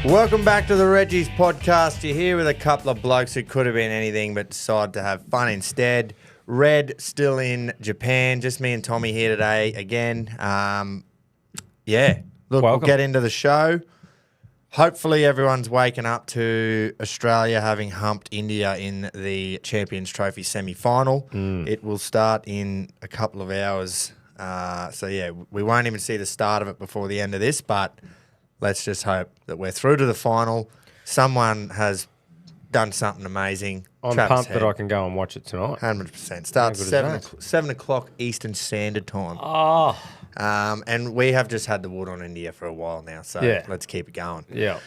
Welcome back to the Reggies podcast. You're here with a couple of blokes who could have been anything but decided to have fun instead. Red still in Japan. Just me and Tommy here today again. Look, we'll get into the show. Hopefully everyone's waking up to Australia having humped India in the Champions Trophy semi-final. It will start in a couple of hours. We won't even see the start of it before the end of this, but let's just hope that we're through to the final. Someone has done something amazing. I'm pumped that I can go and watch it tonight. 100%. Starts 7 o'clock Eastern Standard Time. Oh. And we have just had the wood on India for a while now, so let's keep it going. Yeah.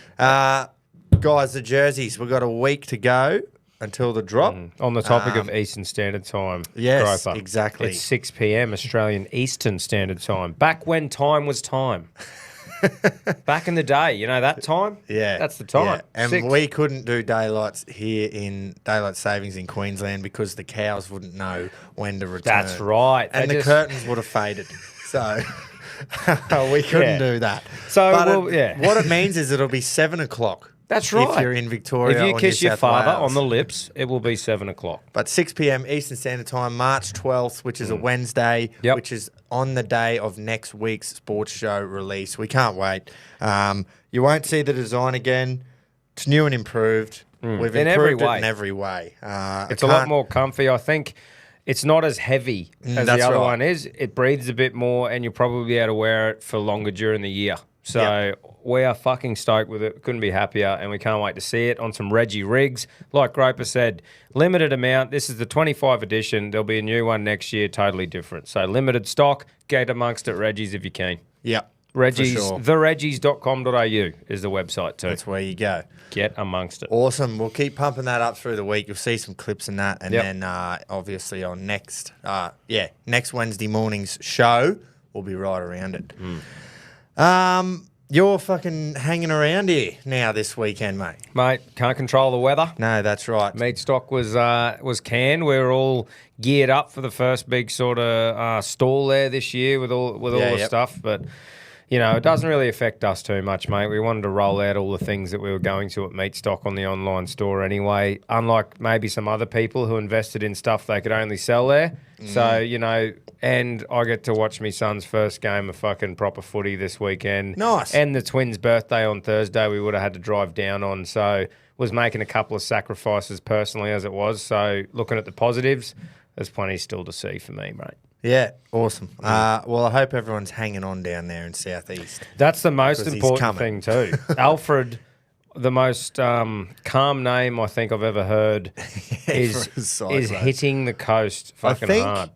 Guys, the jerseys, we've got a week to go until the drop. On the topic of Eastern Standard Time. Yes, Groper, exactly. It's 6 p.m. Australian Eastern Standard Time. Back when time was time. Back in the day, you know that time? Yeah. That's the time. Yeah. And we couldn't do daylights here in daylight savings in Queensland because the cows wouldn't know when to return. That's right. And the curtains would have faded. So we couldn't do that. So, what it means is it'll be 7 o'clock. That's right. If you're in Victoria, if you or kiss New your South father Wales. on the lips, it will be 7 o'clock. But 6 p.m. Eastern Standard Time, March 12th, which is a Wednesday, which is on the day of next week's sports show release. We can't wait. You won't see the design again. It's new and improved. We've improved it in every way. It's a lot more comfy. I think it's not as heavy as the other one is. It breathes a bit more, and you'll probably be able to wear it for longer during the year. So we are fucking stoked with it. Couldn't be happier, and we can't wait to see it on some Reggie rigs. Like Groper said, limited amount. This is the 25 edition. There'll be a new one next year, totally different. So limited stock. Get amongst it, Reggies, if you can. Yep. Reggies, sure. thereggies.com.au is the website too. That's where you go. Get amongst it. Awesome. We'll keep pumping that up through the week. You'll see some clips in that. And then obviously on next Wednesday morning's show, we'll be right around it. You're fucking hanging around here now this weekend, mate. Mate, can't control the weather. No, that's right. Meat stock was canned. We were all geared up for the first big sort of stall there this year with all the stuff, but you know, it doesn't really affect us too much, mate. We wanted to roll out all the things that we were going to at Meat Stock on the online store anyway, unlike maybe some other people who invested in stuff they could only sell there. So, you know, and I get to watch my son's first game of fucking proper footy this weekend. Nice. And the twins' birthday on Thursday we would have had to drive down on, so was making a couple of sacrifices personally as it was. So looking at the positives, there's plenty still to see for me, mate. Yeah, awesome. Well, I hope everyone's hanging on down there in Southeast. That's the most important thing too. Alfred, the most calm name I think I've ever heard, is hitting the coast fucking hard.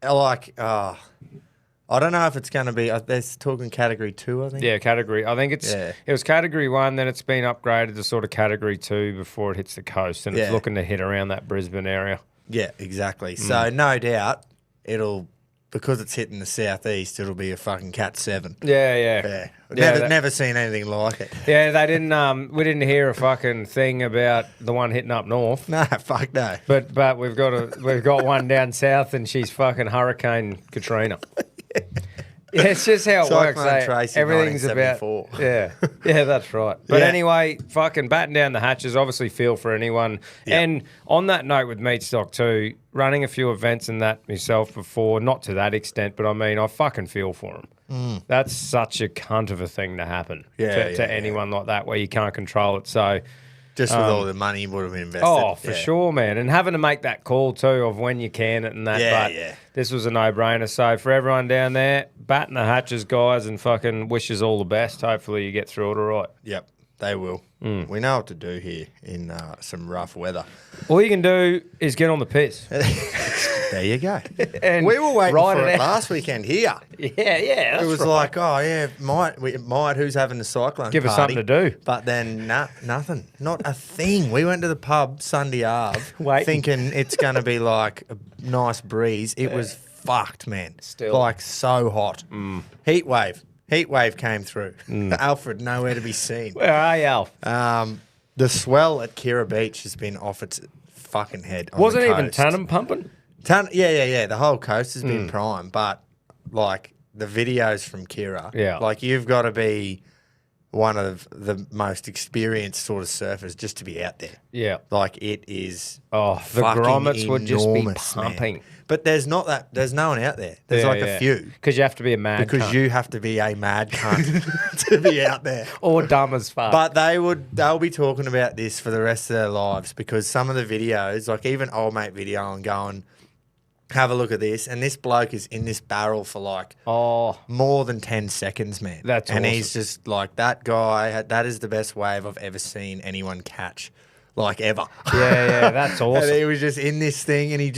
I don't know if it's going to be. They're talking Category 2, I think. Yeah, Category. I think it was Category 1, then it's been upgraded to sort of Category 2 before it hits the coast, and it's looking to hit around that Brisbane area. Yeah, exactly. So no doubt because it's hitting the southeast, it'll be a fucking Cat 7. Yeah. Never seen anything like it. Yeah, they didn't. We didn't hear a fucking thing about the one hitting up north. No, fuck no. But we've got one down south, and she's fucking Hurricane Katrina. Yeah, it's just how it works. Tracy, everything's about. Yeah, that's right. But anyway, fucking batten down the hatches. Obviously, feel for anyone. Yep. And on that note, with Meat Stock too, running a few events and that myself before, not to that extent, but I mean, I fucking feel for them. That's such a cunt of a thing to happen to anyone like that, where you can't control it. So. Just with all the money you would have invested. Oh, for sure, man. And having to make that call, too, of when you can it and that. But this was a no-brainer. So for everyone down there, batten the hatches, guys, and fucking wishes all the best. Hopefully you get through it all right. Yep, they will. We know what to do here in some rough weather. All you can do is get on the piss. There you go. And we were waiting for it last weekend here. Yeah. It was like, might, who's having the Cyclone Give us something to do. But then nothing. Not a thing. We went to the pub Sunday Ave thinking it's going to be like a nice breeze. It was fucked, man. Still. Like so hot. Heat wave came through. Alfred, nowhere to be seen. Where are you, Alf? The swell at Kira Beach has been off its fucking head. Wasn't even Tannum pumping? Yeah. The whole coast has been prime, but like the videos from Kira, like you've got to be one of the most experienced sort of surfers just to be out there. Yeah. Like, it is the fucking grommets would just be enormous, pumping. man. But there's no one out there. There's a few. Because you have to be a mad Because cunt. you have to be a mad cunt to be out there. Or dumb as fuck. But they'll be talking about this for the rest of their lives, because some of the videos, like even old mate video and going, have a look at this, and this bloke is in this barrel for like more than 10 seconds, man. That's and awesome. he's just like, that guy, that is the best wave I've ever seen anyone catch, like ever. Yeah, that's awesome. And he was just in this thing, and you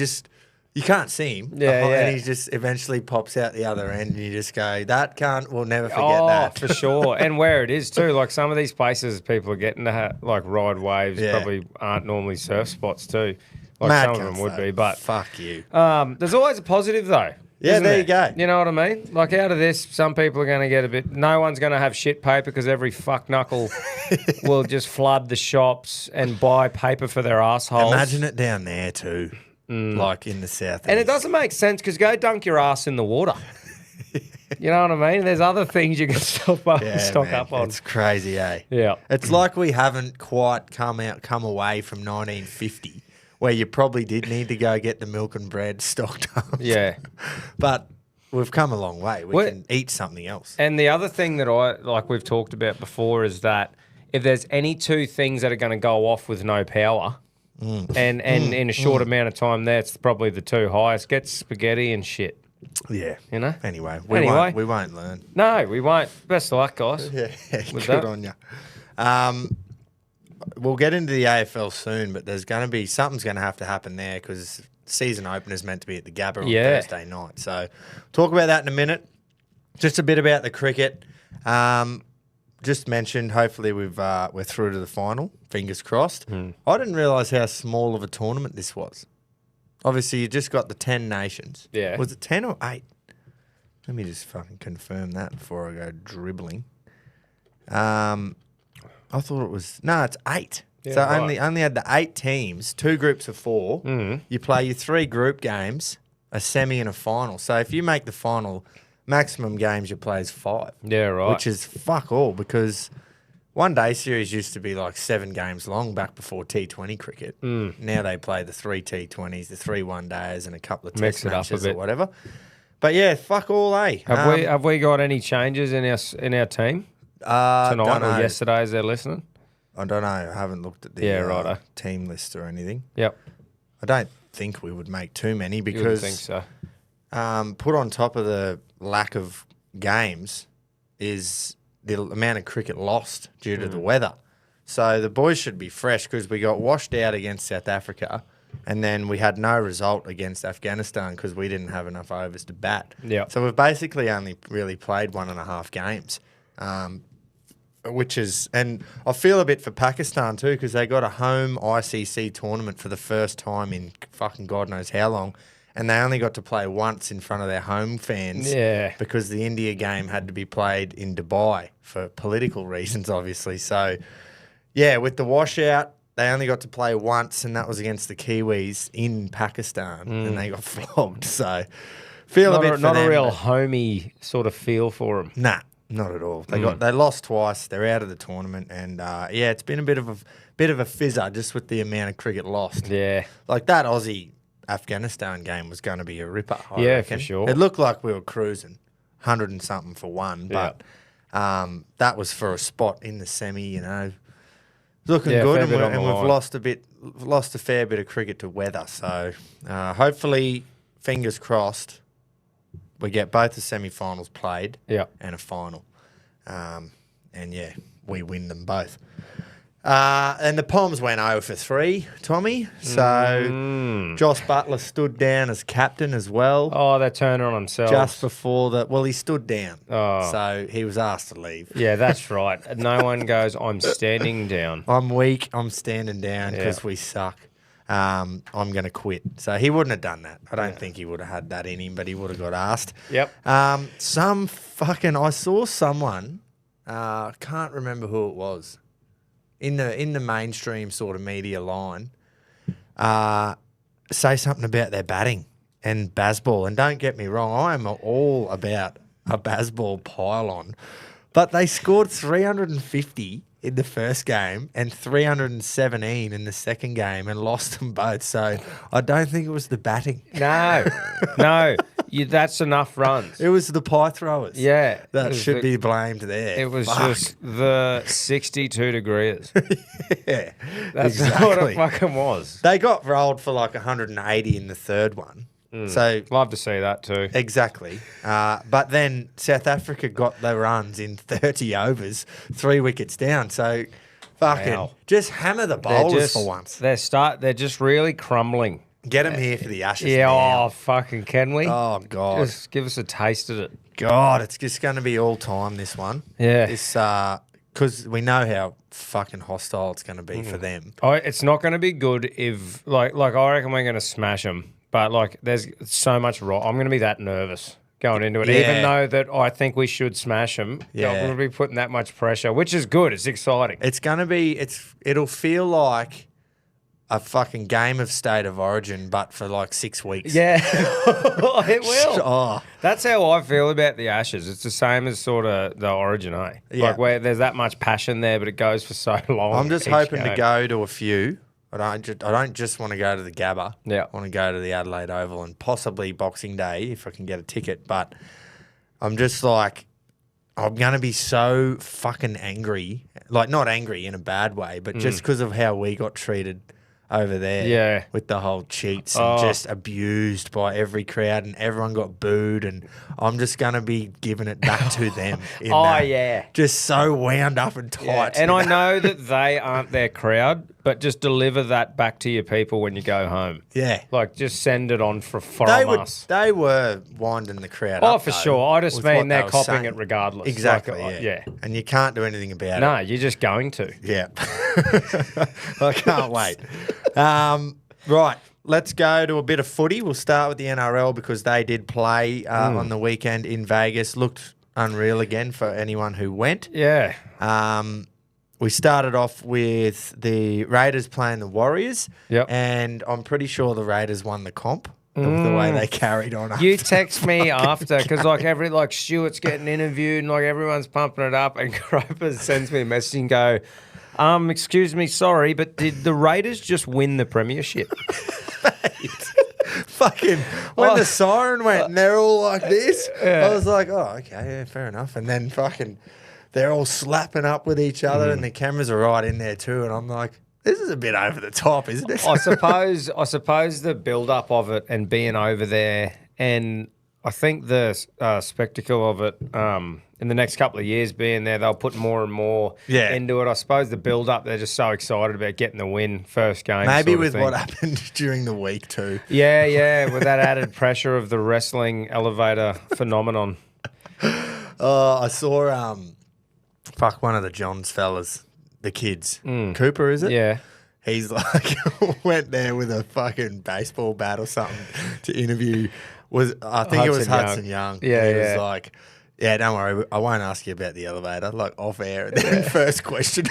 can't see him. Yeah. And he just eventually pops out the other end, and you just go, that cunt will never forget that. For sure. And where it is too, like some of these places people are getting to like ride waves probably aren't normally surf spots too. Like Mad some of cunts, them would though. be, but Fuck you. there's always a positive though. Yeah, isn't there you go. You know what I mean? Like out of this, some people are going to get a bit. No one's going to have shit paper because every fuck knuckle will just flood the shops and buy paper for their assholes. Imagine it down there too, like in the south. And it doesn't make sense because go dunk your ass in the water. You know what I mean? There's other things you can stock up on. It's crazy, eh? Yeah. It's like we haven't quite come away from 1950, where you probably did need to go get the milk and bread stocked up. Yeah. But we've come a long way. We can eat something else. And the other thing that we've talked about before is that if there's any two things that are going to go off with no power, and in a short amount of time, that's probably the two highest. Get spaghetti and shit. Yeah. You know? Anyway, we won't learn. No, we won't. Best of luck, guys. Yeah, good on you. We'll get into the AFL soon, but something's going to have to happen there because season opener is meant to be at the Gabba on Thursday night. So talk about that in a minute. Just a bit about the cricket. Just mentioned, hopefully we're through to the final. Fingers crossed. I didn't realise how small of a tournament this was. Obviously, you just got the 10 nations. Yeah. Was it 10 or 8? Let me just fucking confirm that before I go dribbling. I thought it was... No, it's 8. Yeah, so right. only had the 8 teams, 2 groups of 4. You play your 3 group games, a semi and a final. So if you make the final, maximum games you play is 5. Yeah, right. Which is fuck all, because one day series used to be like 7 games long back before T20 cricket. Now they play the 3 T20s, the 3 one-days and a couple of Mix test it up a matches bit. or whatever. But yeah, fuck all, eh? Have we got any changes in our team tonight don't or know. yesterday as they're listening? I don't know. I haven't looked at the righto. team list or anything. Yep. I don't think we would make too many You wouldn't because think so. put on top of the lack of games is the amount of cricket lost due to the weather. So the boys should be fresh because we got washed out against South Africa and then we had no result against Afghanistan because we didn't have enough overs to bat. Yeah. So we've basically only really played 1.5 games. And I feel a bit for Pakistan too because they got a home ICC tournament for the first time in fucking God knows how long, and they only got to play once in front of their home fans. Yeah. Because the India game had to be played in Dubai for political reasons, obviously. So, yeah, with the washout, they only got to play once, and that was against the Kiwis in Pakistan, and they got flogged. So, feel a bit for not them, a real but- homey sort of feel for them. Nah, not at all. They lost twice. They're out of the tournament, and it's been a bit of a fizzer just with the amount of cricket lost. Yeah. Like that Aussie Afghanistan game was going to be a ripper. I Yeah, reckon. for sure. It looked like we were cruising, 100 and something for one, but that was for a spot in the semi. You know, looking Yeah, good, fair and, bit on the we've line. lost a fair bit of cricket to weather. So hopefully, fingers crossed, we get both the semi-finals played and a final. We win them both. And the Poms went 0 for 3, Tommy. So Josh Butler stood down as captain as well. Oh, they turned on themselves. Just before he stood down. Oh. So he was asked to leave. Yeah, that's right. No one goes, I'm standing down. I'm weak. I'm standing down because we suck. I'm going to quit. So he wouldn't have done that. I don't think he would have had that in him, but he would have got asked. Yep. I saw someone, can't remember who it was, in the mainstream sort of media line, say something about their batting and Bazball. And don't get me wrong, I am all about a Bazball pylon. But they scored 350 in the first game and 317 in the second game and lost them both. So I don't think it was the batting. No. That's enough runs. It was the pie throwers. Yeah. That should be blamed there. It was just the 62 degrees. Yeah. That's what it fucking was. They got rolled for like 180 in the third one. So love to see that too. Exactly. But then South Africa got the runs in 30 overs, 3 wickets down. So fucking just hammer the bowlers for once. They're just really crumbling. Get them here for the Ashes. Yeah, now. fucking can we? Oh, God. Just give us a taste of it. God, it's just going to be all time, this one. Yeah. Because we know how fucking hostile it's going to be for them. It's not going to be good if, like I reckon we're going to smash them. But, like, there's so much wrong. I'm going to be that nervous going into it, even though that I think we should smash them. Yeah. I'm going to be putting that much pressure, which is good. It's exciting. It's going to be, it'll feel like a fucking game of State of Origin, but for like 6 weeks. Yeah, it will. Oh. That's how I feel about the Ashes. It's the same as sort of the Origin, eh? Yeah. Like where there's that much passion there, but it goes for so long. I'm just hoping to go to a few. I don't just want to go to the Gabba. Yeah. I want to go to the Adelaide Oval and possibly Boxing Day if I can get a ticket. But I'm just like, I'm going to be so fucking angry. Like, not angry in a bad way, but just because of how we got treated over there. Yeah. With the whole cheats and just abused by every crowd and everyone got booed. And I'm just going to be giving it back to them. Yeah. Just so wound up and tight. Yeah. And I know that they aren't their crowd, but just deliver that back to your people when you go home. Yeah. Like, just send it on from us. They were winding the crowd up. Oh, for sure. I just mean they're copying saying. It regardless. Exactly, yeah. And you can't do anything about it. No, you're just going to. Yeah. I can't wait. Right, let's go to a bit of footy. We'll start with the NRL because they did play on the weekend in Vegas. Looked unreal again for anyone who went. Yeah. We started off with the Raiders playing the Warriors. Yep. And I'm pretty sure the Raiders won the comp. The way they carried on. You text me after because like Stewart's getting interviewed and like everyone's pumping it up, and Groper sends me a message and go, excuse me, sorry, but did the Raiders just win the premiership? Fucking when the siren went and they're all like this, I was like, oh, okay, yeah, fair enough. And then fucking they're all slapping up with each other and the cameras are right in there too. And I'm like, this is a bit over the top, isn't it? I suppose the build-up of it and being over there, and I think the spectacle of it in the next couple of years being there, they'll put more and more into it. I suppose the build-up, they're just so excited about getting the win first game. Maybe with what happened during the week too. Yeah, with that added pressure of the wrestling elevator phenomenon. I saw one of the Johns fellas. The kids. Cooper, is it? Yeah. He's like, went there with a fucking baseball bat or something to interview. I think it was Hudson Young. Yeah, he was like, yeah, don't worry, I won't ask you about the elevator, like off air. And then first question,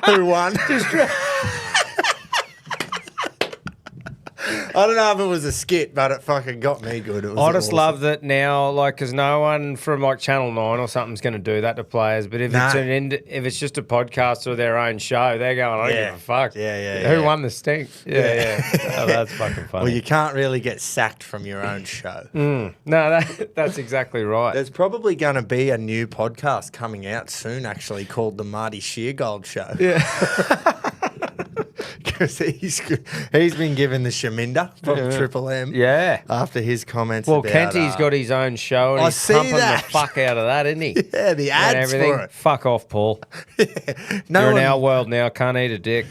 who won? I don't know if it was a skit, but it fucking got me good. It was I just awesome. love that now, like, because no one from like Channel 9 or something's going to do that to players. But if it's just a podcast or their own show, they're going, I don't give a fuck. Who won the stink? Yeah. Oh, that's fucking funny. Well, you can't really get sacked from your own show. No, that's exactly right. There's probably going to be a new podcast coming out soon, actually, called The Marty Sheargold Show. Yeah. Because he's been given the Shaminda from Triple M. Yeah. After his comments Well, about... Kenty's got his own show and he's pumping the fuck out of that, isn't he? Yeah, the ads for it. Fuck off, Paul. You're in our world now. Can't eat a dick.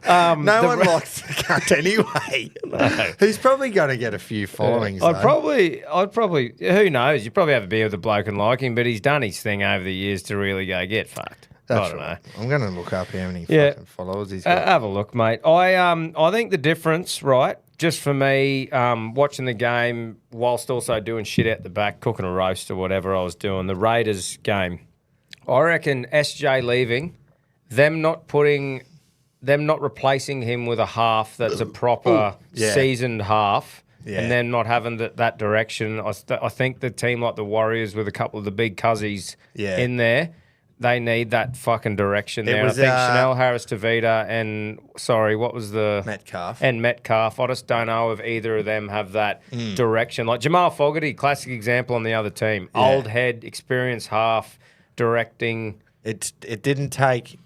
No one likes the cunt anyway. No. He's probably going to get a few followings. I'd probably. Who knows? You probably have a beer with a bloke and like him, but he's done his thing over the years to really go get fucked. That's I don't know. I'm going to look up how many fucking followers he's got. Have a look, mate. I think the difference, right, just for me, watching the game whilst also doing shit out the back, cooking a roast or whatever I was doing, the Raiders game, I reckon SJ leaving, them not replacing him with a half that's a proper seasoned half and then not having that direction. I think the team like the Warriors with a couple of the big cuzzies in there, they need that fucking direction there. I think Chanel Harris-Tavita and, what was the... Metcalf. And Metcalf. I just don't know if either of them have that direction. Like Jamal Fogarty, classic example on the other team. Yeah. Old head, experienced half, directing. It didn't take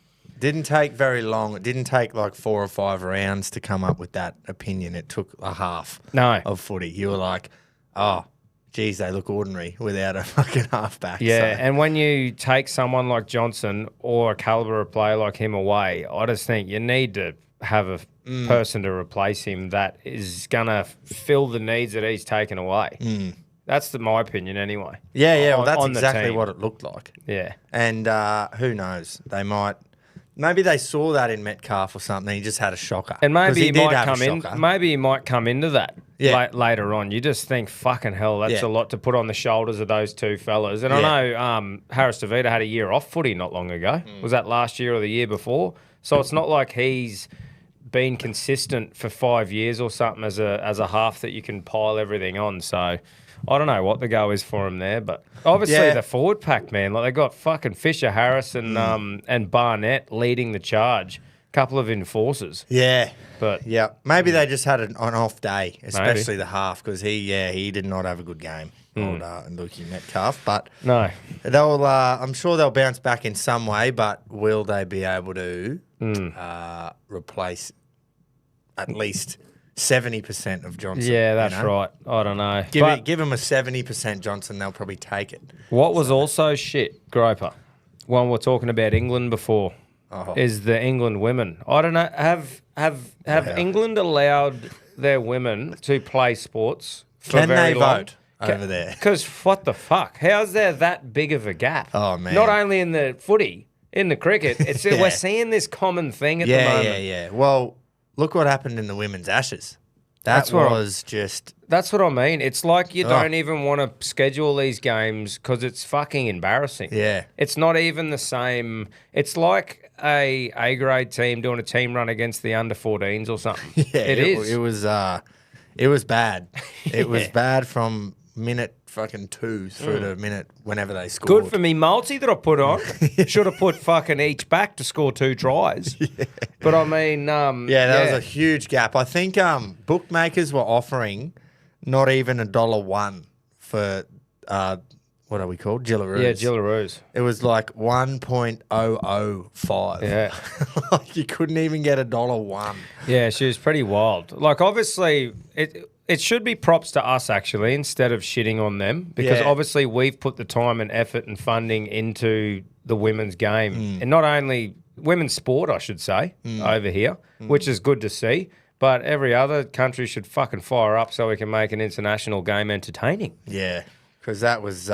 very long. It didn't take like 4 or 5 rounds to come up with that opinion. It took a half of footy. You were like, oh... geez, they look ordinary without a fucking halfback. Yeah, and when you take someone like Johnson or a calibre of player like him away, I just think you need to have a person to replace him that is going to fill the needs that he's taken away. That's my opinion anyway. Yeah, well, that's exactly what it looked like. Yeah. And who knows? Maybe they saw that in Metcalf or something. He just had a shocker. And maybe he might come in. Maybe he might come into that later on. You just think, fucking hell, that's a lot to put on the shoulders of those two fellas. And I know Harris-Tavita had a year off footy not long ago. Was that last year or the year before? So it's not like he's been consistent for 5 years or something as a half that you can pile everything on. So I don't know what the go is for him there, but obviously the forward pack, man, like they got fucking Fisher Harris and Barnett leading the charge. Couple of enforcers. Yeah. But maybe they just had an off day, especially the half, because he did not have a good game. Old Lukey Metcalf, but no, they'll. I'm sure they'll bounce back in some way, but will they be able to replace at least 70% of Johnson? Yeah, that's right. I don't know. Give them a 70% Johnson, they'll probably take it. What was also shit, Groper, when we're talking about England before, is the England women. I don't know. Have England allowed their women to play sports for Can very they long? vote over there? Because what the fuck? How's there that big of a gap? Oh, man. Not only in the footy, in the cricket. It's we're seeing this common thing at the moment. Yeah. Well, look what happened in the women's Ashes. That's what I mean. It's like you don't even want to schedule these games because it's fucking embarrassing. Yeah. It's not even the same. It's like a A-grade team doing a team run against the under-14s or something. Yeah, it is. It was bad. It was bad from minute fucking 2 through to minute whenever they scored. Good for me multi that I put on. Should have put fucking each back to score 2 tries. But I mean, that was a huge gap. I think bookmakers were offering not even $1 for what are we called? Jillaroos. Yeah, Jillaroos. It was like 1.005. Yeah. Like you couldn't even get $1. Yeah, she was pretty wild. Like obviously it should be props to us, actually, instead of shitting on them, because obviously we've put the time and effort and funding into the women's game. And not only women's sport, I should say, over here, which is good to see, but every other country should fucking fire up so we can make an international game entertaining. Yeah, because that was,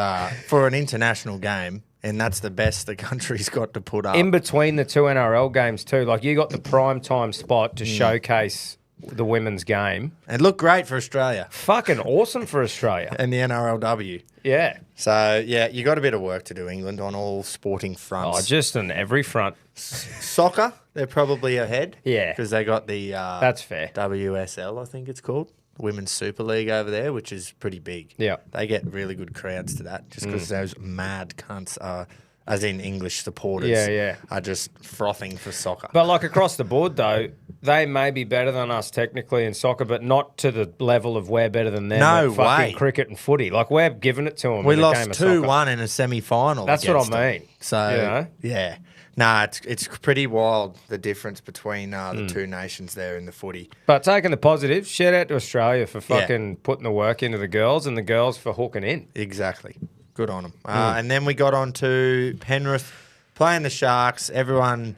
for an international game, and that's the best the country's got to put up. In between the 2 NRL games too, like you got the prime time spot to showcase the women's game. It looked great for Australia. Fucking awesome for Australia. And the NRLW. Yeah. So, you got a bit of work to do, England, on all sporting fronts. Oh, just on every front. Soccer, they're probably ahead. Yeah. Because they got the that's fair. WSL, I think it's called. Women's Super League over there, which is pretty big. Yeah. They get really good crowds to that just because those mad cunts are... as in English supporters, are just frothing for soccer. But like across the board, though, they may be better than us technically in soccer, but not to the level of we're better than them. No at fucking way. Cricket and footy, like we're giving it to them. We in lost a game of soccer. 2-1 in a semi-final. That's what I mean. So it's pretty wild the difference between the two nations there in the footy. But taking the positives, shout out to Australia for fucking putting the work into the girls and the girls for hooking in. Exactly. Good on them. And then we got on to Penrith playing the Sharks. Everyone,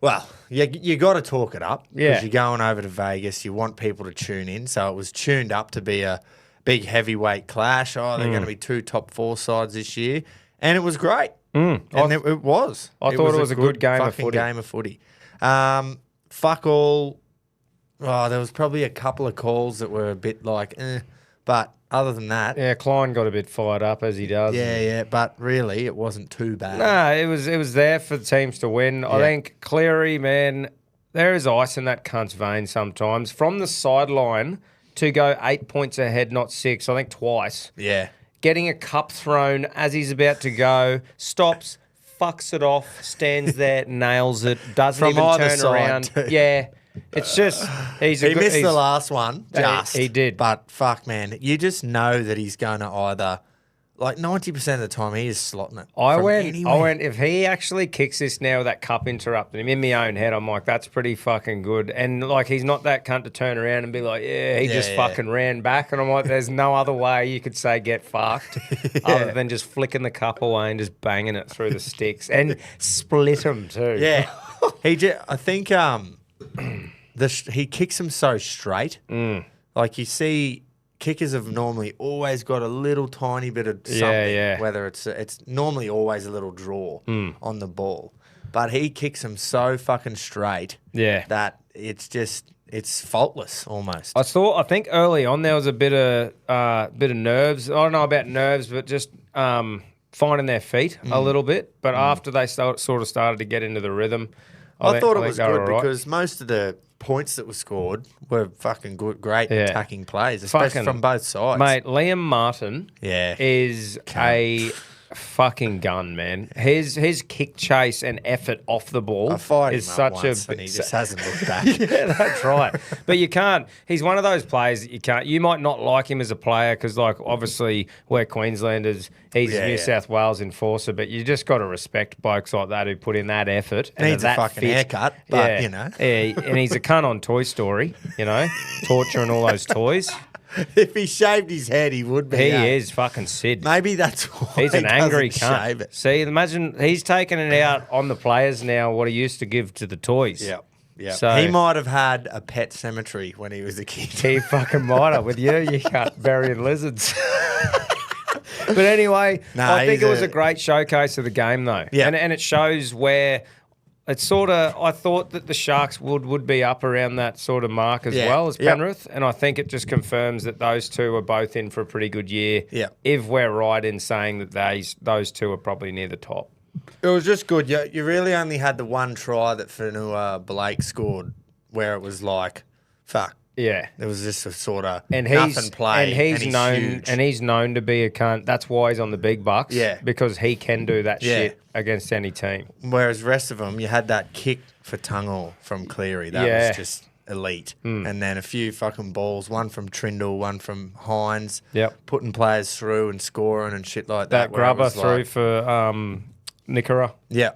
well, you got to talk it up because you're going over to Vegas. You want people to tune in. So it was tuned up to be a big heavyweight clash. Oh, they're going to be 2 top 4 sides this year. And it was great. And it was. I thought it was a good game of footy. Fuck all. Oh, there was probably a couple of calls that were a bit like, but other than that... Yeah, Klein got a bit fired up, as he does. Yeah, but really, it wasn't too bad. No, it was there for the teams to win. I think Cleary, man, there is ice in that cunt's vein sometimes. From the sideline, to go 8 points ahead, not 6, I think twice. Yeah. Getting a cup thrown as he's about to go, stops, fucks it off, stands there, nails it, doesn't From even either turn side around. too. Yeah. It's just He missed the last one, He did. But fuck, man, you just know that he's going to either, like 90% of the time, he is slotting it. I went, if he actually kicks this now with that cup interrupting him, in my own head, I'm like, that's pretty fucking good. And like, he's not that cunt to turn around and be like, he just fucking ran back. And I'm like, there's no other way you could say get fucked other than just flicking the cup away and just banging it through the sticks and split them too. Yeah. I think he kicks them so straight. Like you see, kickers have normally always got a little tiny bit of something, whether it's normally always a little draw on the ball. But he kicks them so fucking straight that it's faultless almost. I think early on there was a bit of nerves. I don't know about nerves, but just finding their feet a little bit. But after they sort of started to get into the rhythm, I thought it was good because most of the points that were scored were fucking good, great attacking plays, especially from both sides. Mate, Liam Martin is a fucking gun, man. His kick chase and effort off the ball is such and he just hasn't looked back. Yeah, that's right. But you can't. He's one of those players that you can't. You might not like him as a player because, like, obviously we're Queenslanders. He's a New South Wales enforcer, but you just got to respect blokes like that who put in that effort. Needs a fucking haircut, but you know. Yeah, and he's a cunt on Toy Story, you know, torturing all those toys. If he shaved his head, he would be. He is fucking Sid. Maybe that's why he's an angry cunt. Shave it. See, imagine he's taking it out on the players now. What he used to give to the toys. Yeah. So he might have had a pet cemetery when he was a kid. He fucking might have. With you can't bury lizards. But anyway, I think it was a great showcase of the game, though. Yeah. And it shows where. It's sort of, I thought that the Sharks would be up around that sort of mark as well as Penrith. And I think it just confirms that those two are both in for a pretty good year. Yeah. If we're right in saying that those two are probably near the top. It was just good. You really only had the one try that Blake scored where it was like, fuck. Yeah. It was just a sort of nothing play. And he's known to be a cunt. That's why he's on the big bucks. Yeah. Because he can do that shit against any team. Whereas the rest of them, you had that kick for Tungle from Cleary. That was just elite. And then a few fucking balls, one from Trindle, one from Hines. Yep. Putting players through and scoring and shit like that. That grubber through for Nickera. Yeah.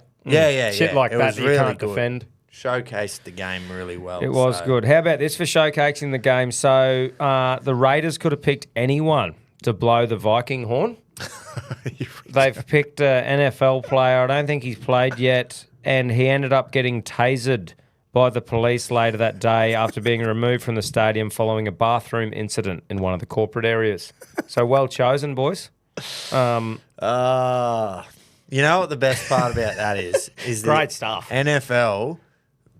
Shit like that you can't defend. Showcased the game really well. It was good. How about this for showcasing the game? So the Raiders could have picked anyone to blow the Viking horn. They've picked an NFL player. I don't think he's played yet, and he ended up getting tasered by the police later that day after being removed from the stadium following a bathroom incident in one of the corporate areas. So well chosen, boys. You know what the best part about that is great stuff. NFL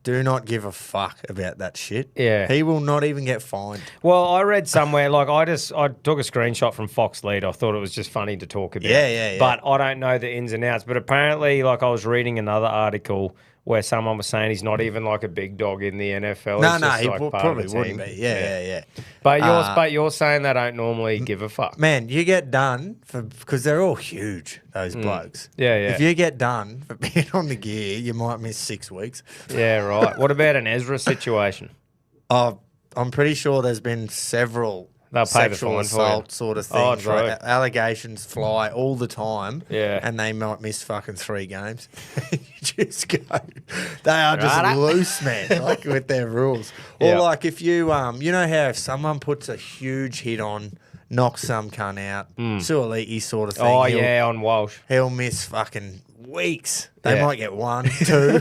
do not give a fuck about that shit. Yeah. He will not even get fined. Well, I read somewhere, like I took a screenshot from Fox Lead. I thought it was just funny to talk about. Yeah. But I don't know the ins and outs. But apparently, like I was reading another article where someone was saying he's not even like a big dog in the NFL. No, he probably wouldn't be. Yeah. But you're saying they don't normally give a fuck. Man, you get done because they're all huge, those blokes. Yeah. If you get done for being on the gear, you might miss 6 weeks. Yeah, right. What about an Ezra situation? I'm pretty sure there's been seveul sexual assault sort of things. True. Like allegations fly all the time. Yeah. And they might miss fucking 3 games. You just go. They are just loose, man, like with their rules. Or like if you you know how if someone puts a huge hit on, knocks some cunt out, Suoliti sort of thing. Oh, on Walsh. He'll miss fucking weeks. They might get 1, 2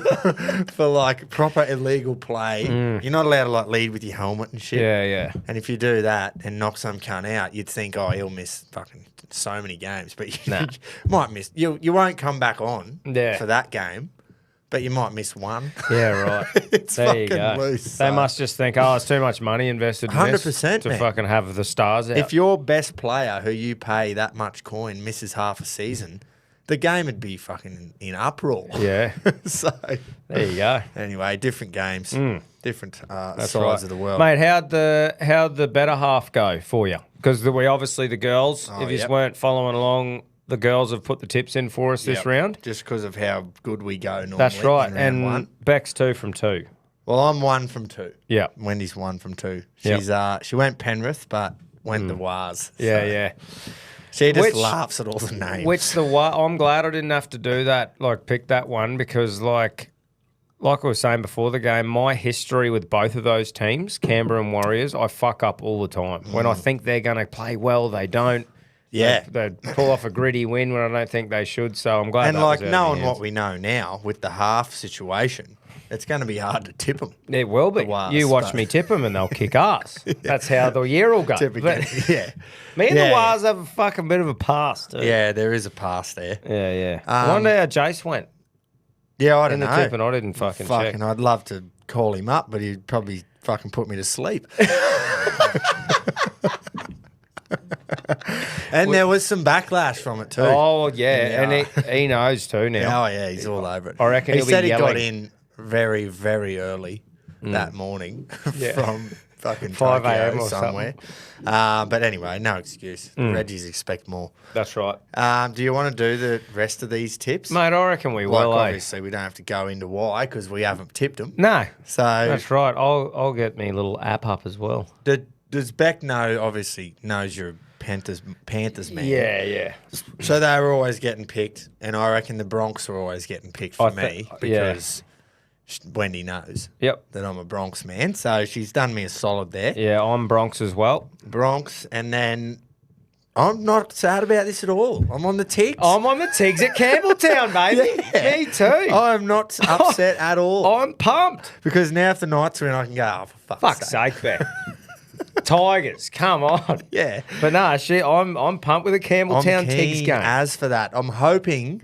for like proper illegal play. You're not allowed to like lead with your helmet and shit. Yeah. And if you do that and knock some cunt out, you'd think, oh, he'll miss fucking so many games. But you might miss. You won't come back on for that game, but you might miss 1. Yeah, right. It's there fucking you go. loose. They must just think, it's too much money invested in 100%, to man. fucking have the stars out. If your best player who you pay that much coin misses half a season, the game would be fucking in uproar. Yeah. So there you go. Anyway, different games. different That's sides of the world. Mate, how'd the better half go for you? Because we obviously the girls, if you weren't following along, the girls have put the tips in for us this round. Just because of how good we go normally. That's right. In round And one. Beck's 2 from 2. Well, I'm 1 from 2. Yeah. Wendy's 1 from 2. Yep. She's she went Penrith, but went the Wars. Yeah, so yeah. She just laughs at all the names. I'm glad I didn't have to do that, like pick that one, because like I was saying before the game, my history with both of those teams, Canberra and Warriors, I fuck up all the time. When I think they're going to play well, they don't. Yeah. They pull off a gritty win when I don't think they should. So I'm glad. And that like was out of knowing my hands. what we know now with the half situation, it's going to be hard to tip them. It will be. Wars, You watch me tip them and they'll kick ass. That's how the year will go. But Yeah. me and Yeah, the Wars have a fucking bit of a past. Too. Yeah, there is a pass there. Yeah, yeah. I wonder how Jace went Yeah, I don't in the know. tip, and I didn't fucking check. I'd love to call him up, but he'd probably fucking put me to sleep. And there was some backlash from it too. Oh, yeah. And he knows too now. Oh yeah, he's all over it. I reckon he he'll be said he yelling. got in very, very early that morning from fucking 5 a.m. Tokyo or somewhere. But anyway, no excuse. The Reggies expect more. That's right. Do you want to do the rest of these tips? Mate, I reckon we Like will, obviously we don't have to go into why because we haven't tipped them. No. So That's right. I'll get me a little app up as well. does Beck know? Obviously knows you're a Panthers man. Yeah, yeah. So they were always getting picked, and I reckon the Bronx are always getting picked for me because Wendy knows Yep. that I'm a Bronx man. So she's done me a solid there. Yeah, I'm Bronx as well. Bronx, and then I'm not sad about this at all. I'm on the Tigs. I'm on the Tigs at Campbelltown, baby. Yeah. Me too. I'm not upset at all I'm pumped. because now if the Knights win, I can go, oh, for Fuck's sake, Beck. Tigers, come on. Yeah. But nah, I'm pumped with a Campbelltown I'm Tigs keen game. as for that. I'm hoping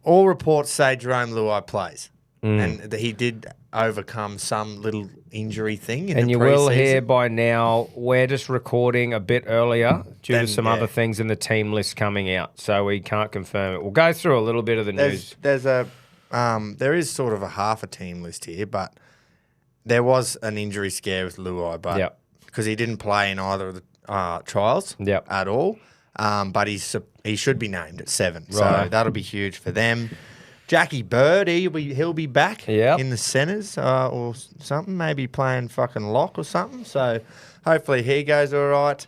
all reports say Jerome Luai plays. And that he did overcome some little injury thing in And the you will pre-season. hear by now, we're just recording a bit earlier due to some other things in the team list coming out. So we can't confirm it. We'll go through a little bit of the news. There is sort of a half a team list here, but there was an injury scare with Luai, but because he didn't play in either of the trials at all. But he should be named at 7. So that'll be huge for them. Jackie Bird, he'll be back in the centres or something, maybe playing fucking lock or something. So hopefully he goes all right.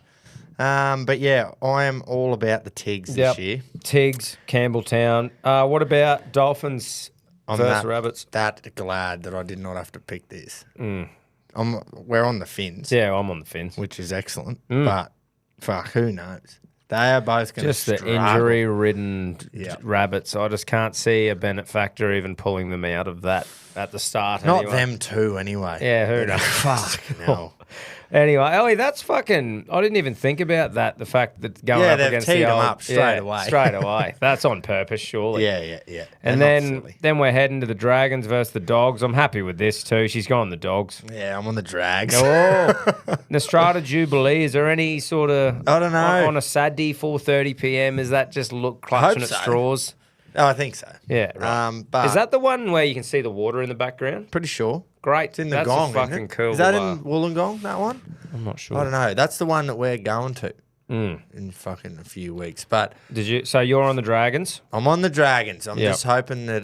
But yeah, I am all about the Tigs this year. Tigs, Campbelltown. What about Dolphins versus Rabbits? That glad that I did not have to pick this. We're on the Finns. Yeah, I'm on the Finns. Which is excellent. But fuck, who knows? They are both going to Just the injury-ridden Rabbits. I just can't see a benefactor even pulling them out of that at the start. Not anyway. them two, anyway. Yeah, who knows? Fuck, no. Anyway, Ellie, that's fucking... I didn't even think about that, the fact that going up against the teed old... them up straight away. Straight away. That's on purpose, surely. Yeah. And then we're heading to the Dragons versus the Dogs. I'm happy with this too. She's gone the Dogs. Yeah, I'm on the Drags. Oh, Nostrada Jubilee. Is there any sort of... I don't know. On a Saturday, 4:30 p.m., is that just look clutching at straws? Oh, I think so. Yeah, right. But is that the one where you can see the water in the background? pretty sure. Great. It's in the That's Gong, a fucking isn't it? cool. Is that in Wollongong, that one? I'm not sure. I don't know. That's the one that we're going to in fucking a few weeks. But Did you? So you're on the Dragons? I'm on the Dragons. I'm just hoping that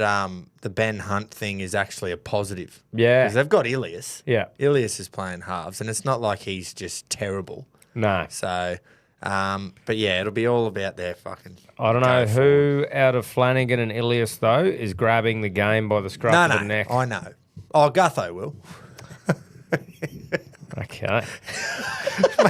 the Ben Hunt thing is actually a positive. Yeah. Because they've got Ilias. Yeah. Ilias is playing halves, and it's not like he's just terrible. No. So, but yeah, it'll be all about their fucking... I don't know who out of Flanagan and Ilias, though, is grabbing the game by the scruff of the neck. I know. Oh, Gutho will. Okay.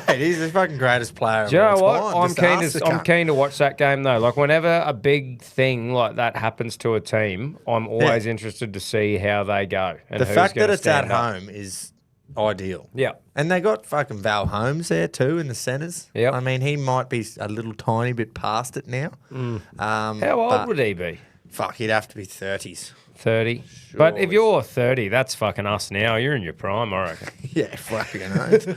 Mate, he's the fucking greatest player. Do you know of all what? time. I'm keen to watch that game, though. Like, whenever a big thing like that happens to a team, I'm always interested to see how they go. And The who's fact that gonna it's at stand up. home is ideal. Yeah. And they got fucking Val Holmes there too in the centres. Yep. I mean, he might be a little tiny bit past it now. How old would he be? Fuck, he'd have to be 30s. 30. But if you're 30, that's fucking us now. You're in your prime, I reckon. Yeah, fucking oath.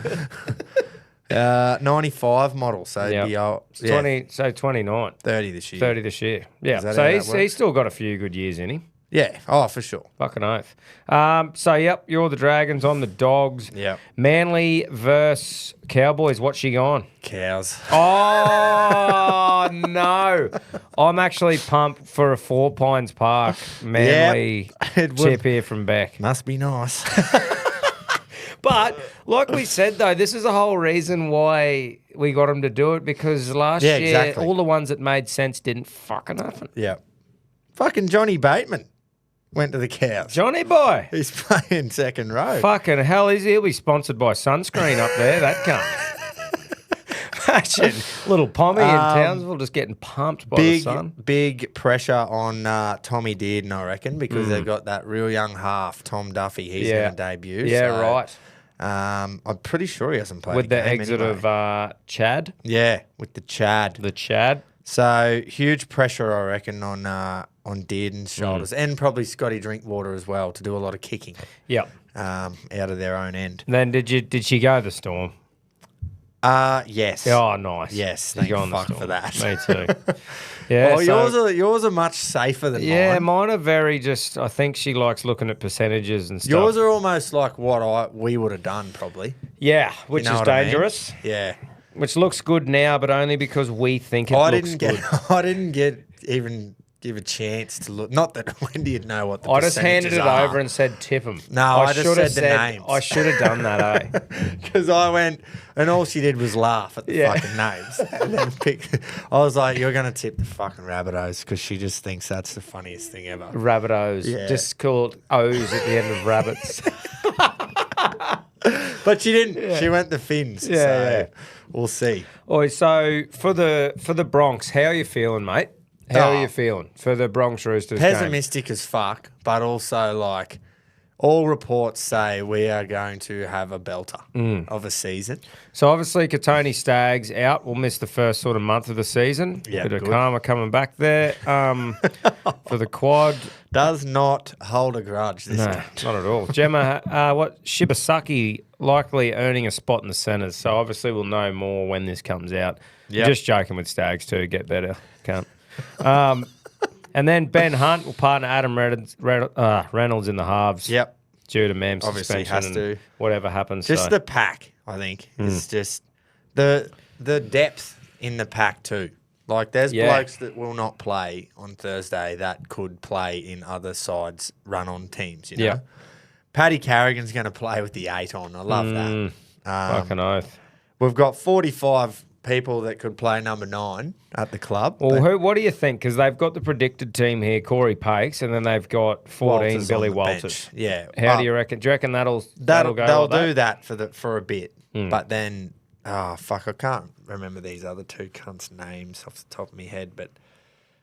95 model, so it'd be old. 29. 30 this year. 30 this year. Yeah. Is that So how that he's works? still got a few good years in him. Yeah. Oh, for sure. Fucking oath. So, yep, you're the Dragons. I'm the Dogs. Yep. Manly versus Cowboys. What's she going? Cows. Oh, no. I'm actually pumped for a Four Pines Park Manly tip here from Beck. Must be nice. But, like we said, though, this is the whole reason why we got him to do it, because last year, exactly. all the ones that made sense didn't fucking happen. Yeah. Fucking Johnny Bateman went to the Cows. Johnny boy. He's playing second row. Fucking hell, he'll be sponsored by sunscreen up there, that cunt. Imagine little Pommy in Townsville just getting pumped by the sun. Big pressure on Tommy Dearden, I reckon, because they've got that real young half, Tom Duffy. He's going to debut. Yeah, so, right. I'm pretty sure he hasn't played with a the game exit anyway. of Chad. Yeah, with the Chad. The Chad. So huge pressure, I reckon, on Dearden's shoulders, and probably Scotty Drinkwater as well, to do a lot of kicking. Yep. Out of their own end. And then did she go the Storm? Yes. Oh, nice. Yes. She's Thank going the fuck Storm. for that. Me too. Yeah. Well, yours are much safer than mine. Yeah, mine are very just. I think she likes looking at percentages and stuff. Yours are almost like what we would have done, probably. Yeah, which You know is what I mean? dangerous. Yeah. Which looks good now, but only because we think it looks good. I didn't get even give a chance to look. Not that Wendy would know what the I just handed it are. over and said tip them. No, I just should have said the names. I should have done that, eh? Because I went, and all she did was laugh at the fucking names. And then I was like, you're going to tip the fucking Rabbitohs, because she just thinks that's the funniest thing ever. Rabbitohs. Yeah. Just called O's at the end of rabbits. But she didn't. She went the Finns. Yeah, so yeah. We'll see. Oi, so for the Bronx, how are you feeling, mate? How are you feeling for the Bronx Roosters game? Pessimistic as fuck, but also like all reports say we are going to have a belter of a season. So obviously Katoni Staggs out. We'll miss the first sort of month of the season. Yeah, Bit of good. karma coming back there for the quad. Does not hold a grudge this No, game. not at all. Gemma, Shibasaki likely earning a spot in the centres. So obviously we'll know more when this comes out. Yep. Just joking with Staggs too. Get better, cunt. And then Ben Hunt will partner Adam Reynolds in the halves. Yep. Due to Mem's Obviously suspension has and to. whatever happens. Just so. the pack, I think, is just the depth in the pack too. Like there's blokes that will not play on Thursday that could play in other sides run-on teams, you know. Yeah. Paddy Carrigan's going to play with the 8 on. I love that. Fucking oath. We've got 45 people that could play number 9 at the club. Well, what do you think? Because they've got the predicted team here, Corey Pakes, and then they've got 14 Walters Billy on the Walters. bench. Yeah. How do you reckon? Do you reckon that'll go? They'll like do that for a bit, but then I can't remember these other two cunts' names off the top of my head, but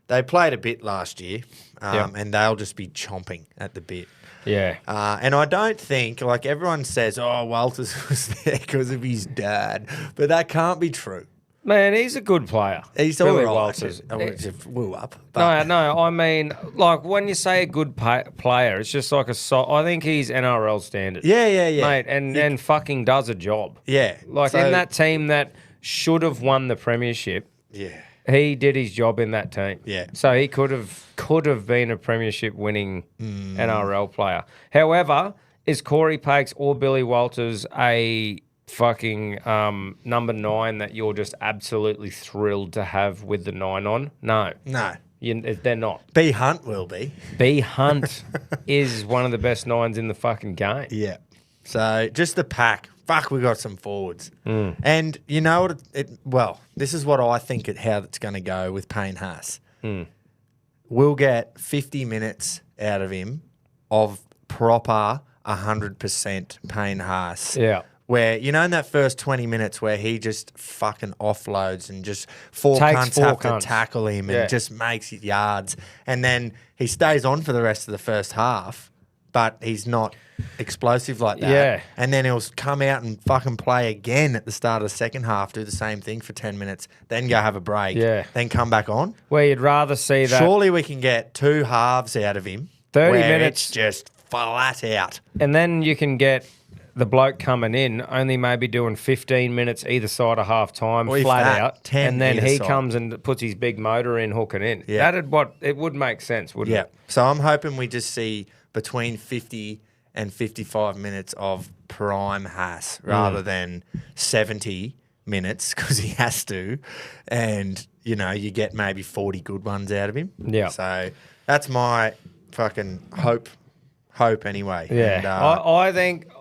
they played a bit last year, and they'll just be chomping at the bit. Yeah. And I don't think, like everyone says, Walters was there because of his dad, but that can't be true. Man, he's a good player. He's Billy all right. Walters. I would have woo up. But No, I mean, like when you say a good player, it's just like I think he's NRL standard. Yeah. Mate, and fucking does a job. Yeah. Like in that team that should have won the premiership, Yeah. he did his job in that team. Yeah. So he could have been a premiership winning NRL player. However, is Corey Pakes or Billy Walters a fucking number 9 that you're just absolutely thrilled to have with the 9 on? No. They're not. B Hunt will be. B Hunt is one of the best 9s in the fucking game. Yeah. So just the pack. Fuck, we got some forwards. And you know what? This is what I think how it's going to go with Payne Haas. We'll get 50 minutes out of him of proper 100% Payne Haas. Yeah. Where, in that first 20 minutes where he just fucking offloads and just four Takes cunts four have cunts. to tackle him and just makes his yards. And then he stays on for the rest of the first half, but he's not explosive like that. Yeah. And then he'll come out and fucking play again at the start of the second half, do the same thing for 10 minutes, then go have a break, then come back on. Where you'd rather see that. Surely we can get 2 halves out of him. 30 where minutes. It's just flat out. And then you can get the bloke coming in only maybe doing 15 minutes either side of half time, flat out, 10 and then either he side. comes and puts his big motor in, hooking in. Yeah. It would make sense, wouldn't it? So I'm hoping we just see between 50 and 55 minutes of prime Haas rather than 70 minutes because he has to, and you get maybe 40 good ones out of him. Yeah. So that's my fucking hope anyway. Yeah. And,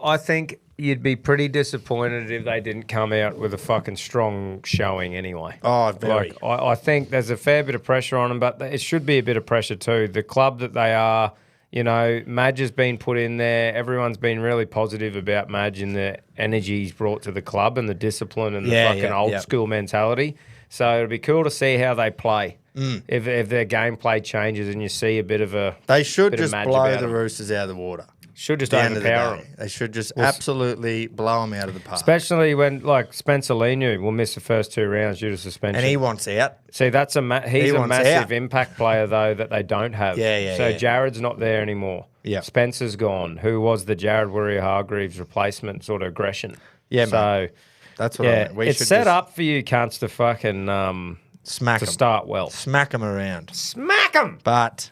I think you'd be pretty disappointed if they didn't come out with a fucking strong showing anyway. Oh, very. I think there's a fair bit of pressure on them, but it should be a bit of pressure too. The club that they are, Madge has been put in there. Everyone's been really positive about Madge and the energy he's brought to the club and the discipline and the old school mentality. So it'll be cool to see how they play. If their gameplay changes and you see a bit of a... They should just Madge blow about the them. Roosters out of the water. Should just At the end of the overpower day. them. They should just absolutely blow them out of the park. Especially when, Spencer Leniu will miss the first 2 rounds due to suspension. And he wants out. See, he's a wants massive out. impact player, though, that they don't have. So Jared's not there anymore. Yeah. Spencer's gone, who was the Jared Warrior-Hargreaves replacement sort of aggression. Yeah, so, mate. That's what I mean. It's set up for you cunts to fucking... Smack to 'em. start well. Smack them around. Smack 'em! But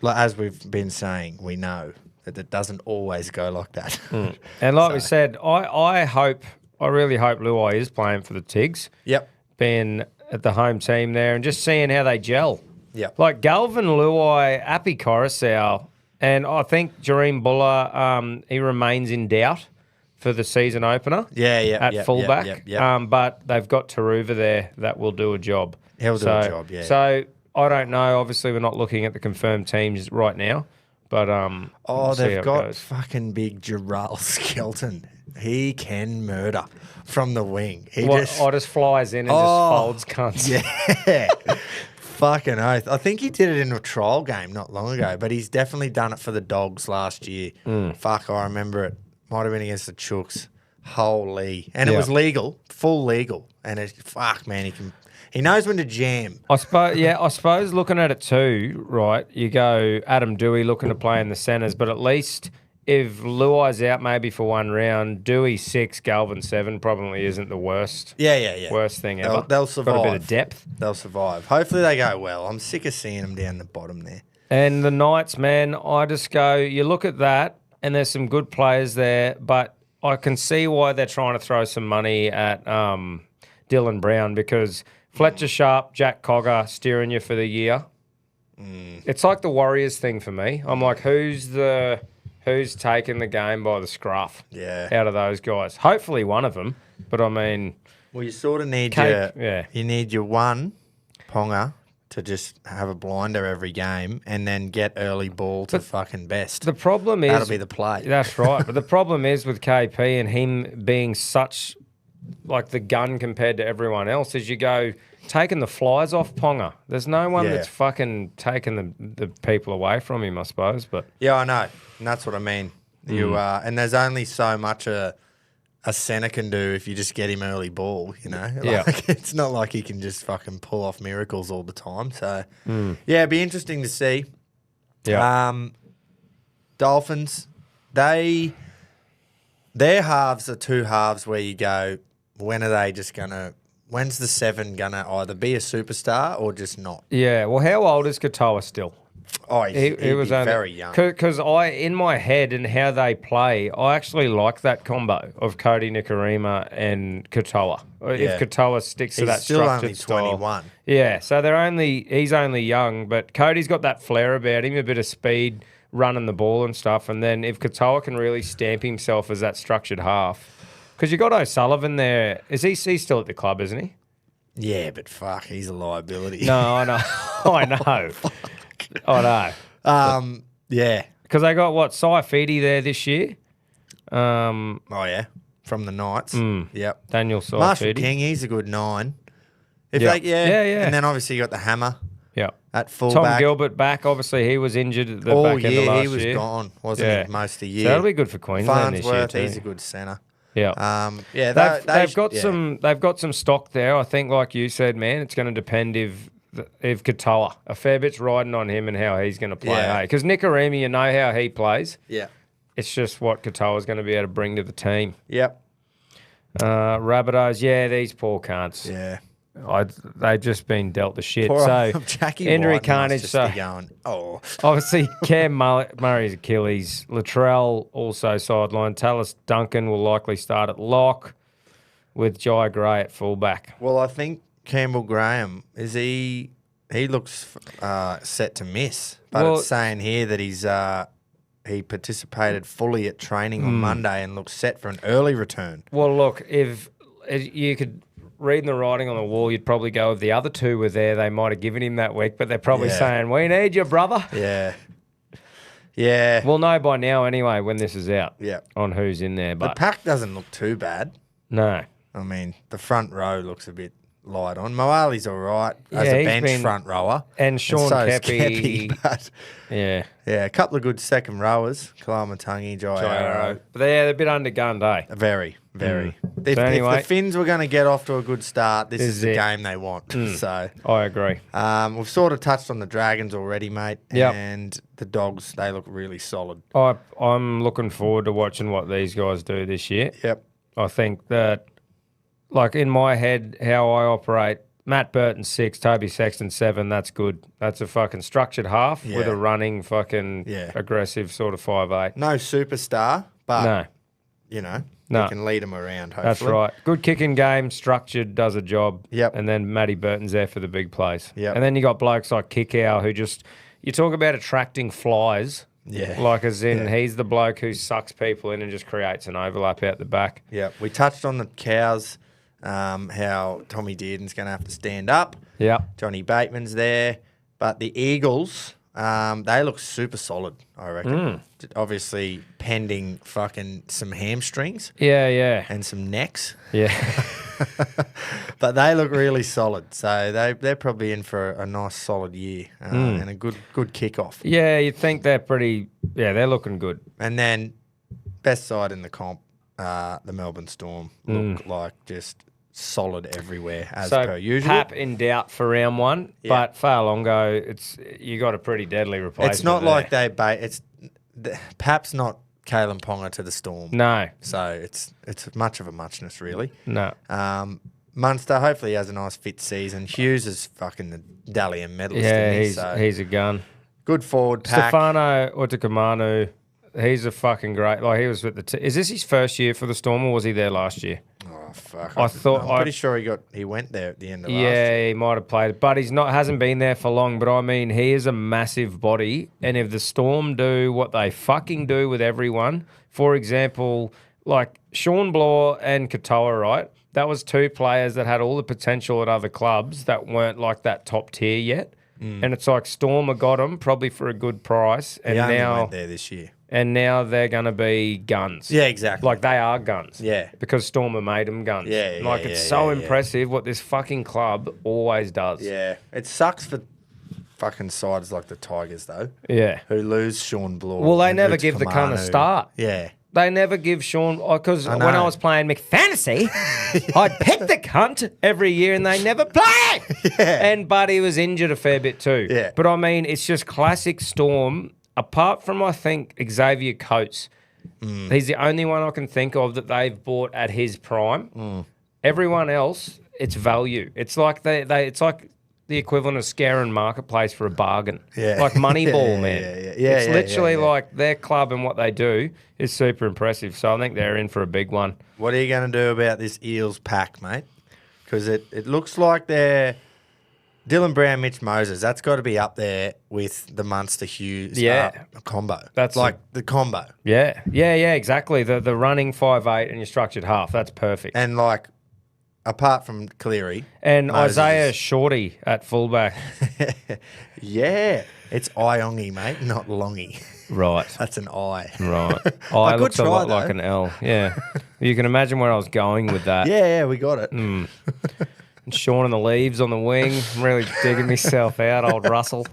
as we've been saying, we know that it doesn't always go like that. And like we said, I really hope Luai is playing for the Tigs. Yep. Being at the home team there and just seeing how they gel. Yep. Like Galvin, Luai, Appy Coruscant, and I think Jareem Buller, he remains in doubt for the season opener. At fullback. But they've got Taruva there that will do a job. He'll do a job, yeah. So I don't know. Obviously, we're not looking at the confirmed teams right now. But we'll see how they've it got goes. fucking big Jillaroo Skelton. He can murder from the wing. He just flies in and just folds cunts. Yeah. Fucking oath. I think he did it in a trial game not long ago, but he's definitely done it for the Dogs last year. Fuck, I remember it. Might have been against the Chooks. Holy. And it was legal, full legal. And man, he knows when to jam. I suppose looking at it too, right, you go Adam Dewey looking to play in the centres, but at least if Luai's out maybe for 1 round, Dewey 6, Galvin 7 probably isn't the worst. Worst thing ever. They'll survive. Got a bit of depth. They'll survive. Hopefully they go well. I'm sick of seeing them down the bottom there. And the Knights, man, I just go, you look at that, and there's some good players there, but I can see why they're trying to throw some money at Dylan Brown because Fletcher Sharp, Jack Cogger steering you for the year. It's like the Warriors thing for me. I'm like, who's taking the game by the scruff out of those guys? Hopefully one of them, but I mean... Well, you sort of need you need your one Ponga to just have a blinder every game and then get early ball to fucking best. The problem is... That'll be the play. That's right. But the problem is with KP and him being such like the gun compared to everyone else is you go taking the flies off Ponga. There's no one that's fucking taking the people away from him, I suppose. But yeah, I know. And that's what I mean. And there's only so much a centre can do if you just get him early ball, Like, it's not like he can just fucking pull off miracles all the time. So, it'd be interesting to see. Yeah. Dolphins, their halves are 2 halves where you go, when's the 7 going to either be a superstar or just not? Yeah. Well, how old is Katoa still? Oh, he was very young. Because in my head and how they play, I actually like that combo of Cody Nikorima and Katoa. If Katoa sticks to that structured style. He's still only 21. Yeah, so he's only young, but Cody's got that flair about him, a bit of speed, running the ball and stuff. And then if Katoa can really stamp himself as that structured half, because you got O'Sullivan there. He's still at the club, isn't he? Yeah, but fuck, he's a liability. No, I know. I know. I know. Yeah. Because they got, Saifidi there this year? From the Knights. Yep. Daniel Saifidi. Marshall King, he's a good 9. Yeah. And then obviously you got the Hammer. Yeah. At fullback. Tom Gilbert back. Obviously, he was injured at the back end of last year. He was gone, wasn't he, most of the year. So that'll be good for Queensland this year too. He's a good centre. Yeah. They've got some stock there. I think, like you said, man, it's going to depend if Katoa, a fair bit's riding on him and how he's going to play. Because Nikorima, you know how he plays. Yeah. it's just what Katoa's going to be able to bring to the team. Yep. Rabbitohs, these poor cunts. Yeah. They've just been dealt the shit. Poor So Jackie injury White carnage. must So just be going, oh. obviously Cam Murray's Achilles. Latrell also sidelined. Tallis Duncan will likely start at lock with Jai Gray at fullback. Well, I think Campbell Graham, he looks set to miss. But it's saying here that he participated fully at training on Monday and looks set for an early return. Well, look, if you could read the writing on the wall, you'd probably go if the other two were there, they might have given him that week, but they're probably saying, we need you, brother. Yeah. Yeah. We'll know by now anyway when this is out Yeah. on who's in there. The But pack doesn't look too bad. no. I mean, the front row looks a bit light on. Moali's all right as a he's bench front rower. And Sean so is Kepi. but Yeah. yeah, a couple of good second rowers. Kalamatangi, Jillaroo. But they're a bit undergunned, eh? Very, very. If, So anyway, if the Finns were going to get off to a good start, this is the it. game they want. So I agree. we've sort of touched on the Dragons already, mate. Yep. And the Dogs, they look really solid. I'm looking forward to watching what these guys do this year. Yep. I think that, like in my head, how I operate, Matt Burton 6, Toby Sexton 7, that's good. That's a fucking structured half with a running fucking aggressive sort of 5'8". No superstar, but, No. you know, No. you can lead them around, hopefully. That's right. Good kicking game, structured, does a job. Yep. And then Matty Burton's there for the big plays. Yep. And then you got blokes like Kickow who just, you talk about attracting flies. Yeah. Like as in he's the bloke who sucks people in and just creates an overlap out the back. Yeah, we touched on the Cows, how Tommy Dearden's going to have to stand up. Yeah. Johnny Bateman's there. But the Eagles, they look super solid, I reckon. Obviously, pending fucking some hamstrings Yeah. and some necks. Yeah. But they look really solid. So they're probably in for a nice solid year and a good kickoff. Yeah, you'd think they're pretty, they're looking good. And then best side in the comp, the Melbourne Storm look like just solid everywhere as per usual. Pap in doubt for round one, but Failongo, you got a pretty deadly replacement. It's not there. like Pap's not Kalen Ponga to the Storm. No. So it's much of a muchness, really. No. Munster hopefully has a nice fit season. Hughes is fucking the Dalian medalist. Yeah, in he's a gun. good forward pack. Stefano Utakamanu, he's a fucking great. Like he was with the. Is this his first year for the Storm, or was he there last year? Oh fuck! I'm pretty sure he went there at the end of last year. Yeah, he might have played, but hasn't been there for long. But I mean, he is a massive body, and if the Storm do what they fucking do with everyone, for example, like Sean Bloor and Katoa, right? That was two players that had all the potential at other clubs that weren't like that top tier yet. And it's like Storm have got them probably for a good price, and He only now went there this year. and now they're going to be guns. Yeah, exactly. Like they are guns. Yeah. Because Stormer made them guns. Yeah, Like yeah, it's yeah, so yeah, impressive what this fucking club always does. Yeah, it sucks for fucking sides like the Tigers though, Yeah. who lose Sean Bloor. Well, they and never Rich give the cunt a Kamanu. start. Yeah. They never give Sean, because when know. I was playing McFantasy, I'd pick the cunt every year and they never play. Yeah. And Buddy was injured a fair bit too. Yeah. But I mean, it's just classic Storm, apart from I think Xavier Coates. He's the only one I can think of that they've bought at his prime. Everyone else, it's value. It's like it's like the equivalent of Scaring Marketplace for a bargain. Yeah. Like Moneyball, man. Yeah, It's literally like their club and what they do is super impressive. So I think they're in for a big one. What are you going to do about this Eels pack, mate? Because it looks like they're Dylan Brown, Mitch Moses. That's got to be up there with the Munster Hughes combo. That's like the combo. Yeah, exactly. The running 5'8" and your structured half. That's perfect. And like, apart from Cleary. And Moses Isaiah is- Shorty at fullback. Yeah. It's Iongy, mate, not Longy. Right. That's an I. Right. Oh, it good looks a try, lot though. like an L. Yeah. You can imagine where I was going with that. Yeah, we got it. And Sean and the Leaves on the wing. I'm really digging myself out, old Russell.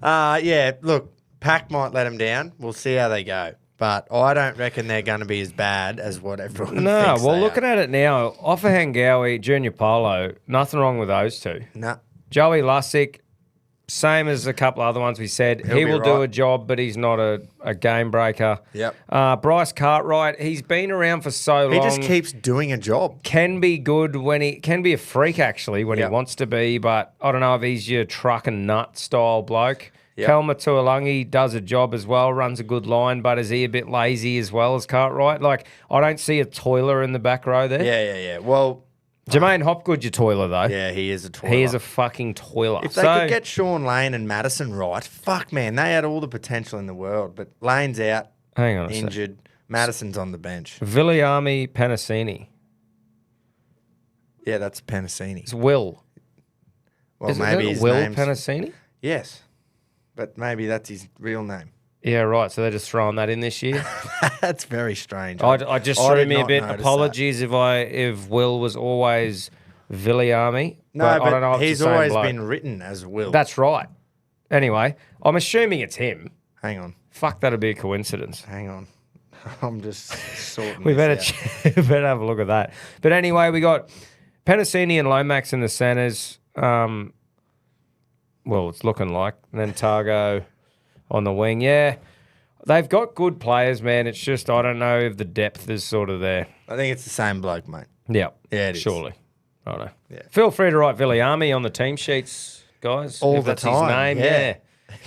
Yeah, look, Pack might let them down. We'll see how they go. But I don't reckon they're going to be as bad as what everyone No, thinks well, they looking are. at it now, Offahangawi, Junior Polo, nothing wrong with those two. Nah. Joey Lussick, same as a couple other ones we said. He will do a job, but he's not a game breaker. Yep. Bryce Cartwright, he's been around for so long. He just keeps doing a job. Can be good when he can be a freak actually when he wants to be, but I don't know if he's your truck and nut style bloke. Yep. Kelma Tuolangi does a job as well, runs a good line, but is he a bit lazy as well as Cartwright? Like, I don't see a toiler in the back row there. Yeah. Well, Jermaine Hopgood's your toiler, though. Yeah, he is a toiler. He is a fucking toiler. If they could get Sean Lane and Madison right, fuck, man, they had all the potential in the world. But Lane's out, hang on, injured. Madison's on the bench. Viliami Panasini. Yeah, that's Panasini. It's Will. Well, maybe his Will Panasini? Yes, but maybe that's his real name. Yeah, right. So they're just throwing that in this year. That's very strange. I just threw me a bit. Apologies if Will was always Viliami. No, but I don't know he's always been written as Will. That's right. Anyway, I'm assuming it's him. Hang on. Fuck, that'd be a coincidence. Hang on. I'm just sorting. We better have a look at that. But anyway, we got Panasini and Lomax in the centres. Well, it's looking like. And then Targo on the wing. Yeah, they've got good players, man. It's just I don't know if the depth is sort of there. I think it's the same bloke, mate. Yeah, it is. Surely. I don't know. Yeah. Feel free to write Viliami on the team sheets, guys. All if the that's time. His name.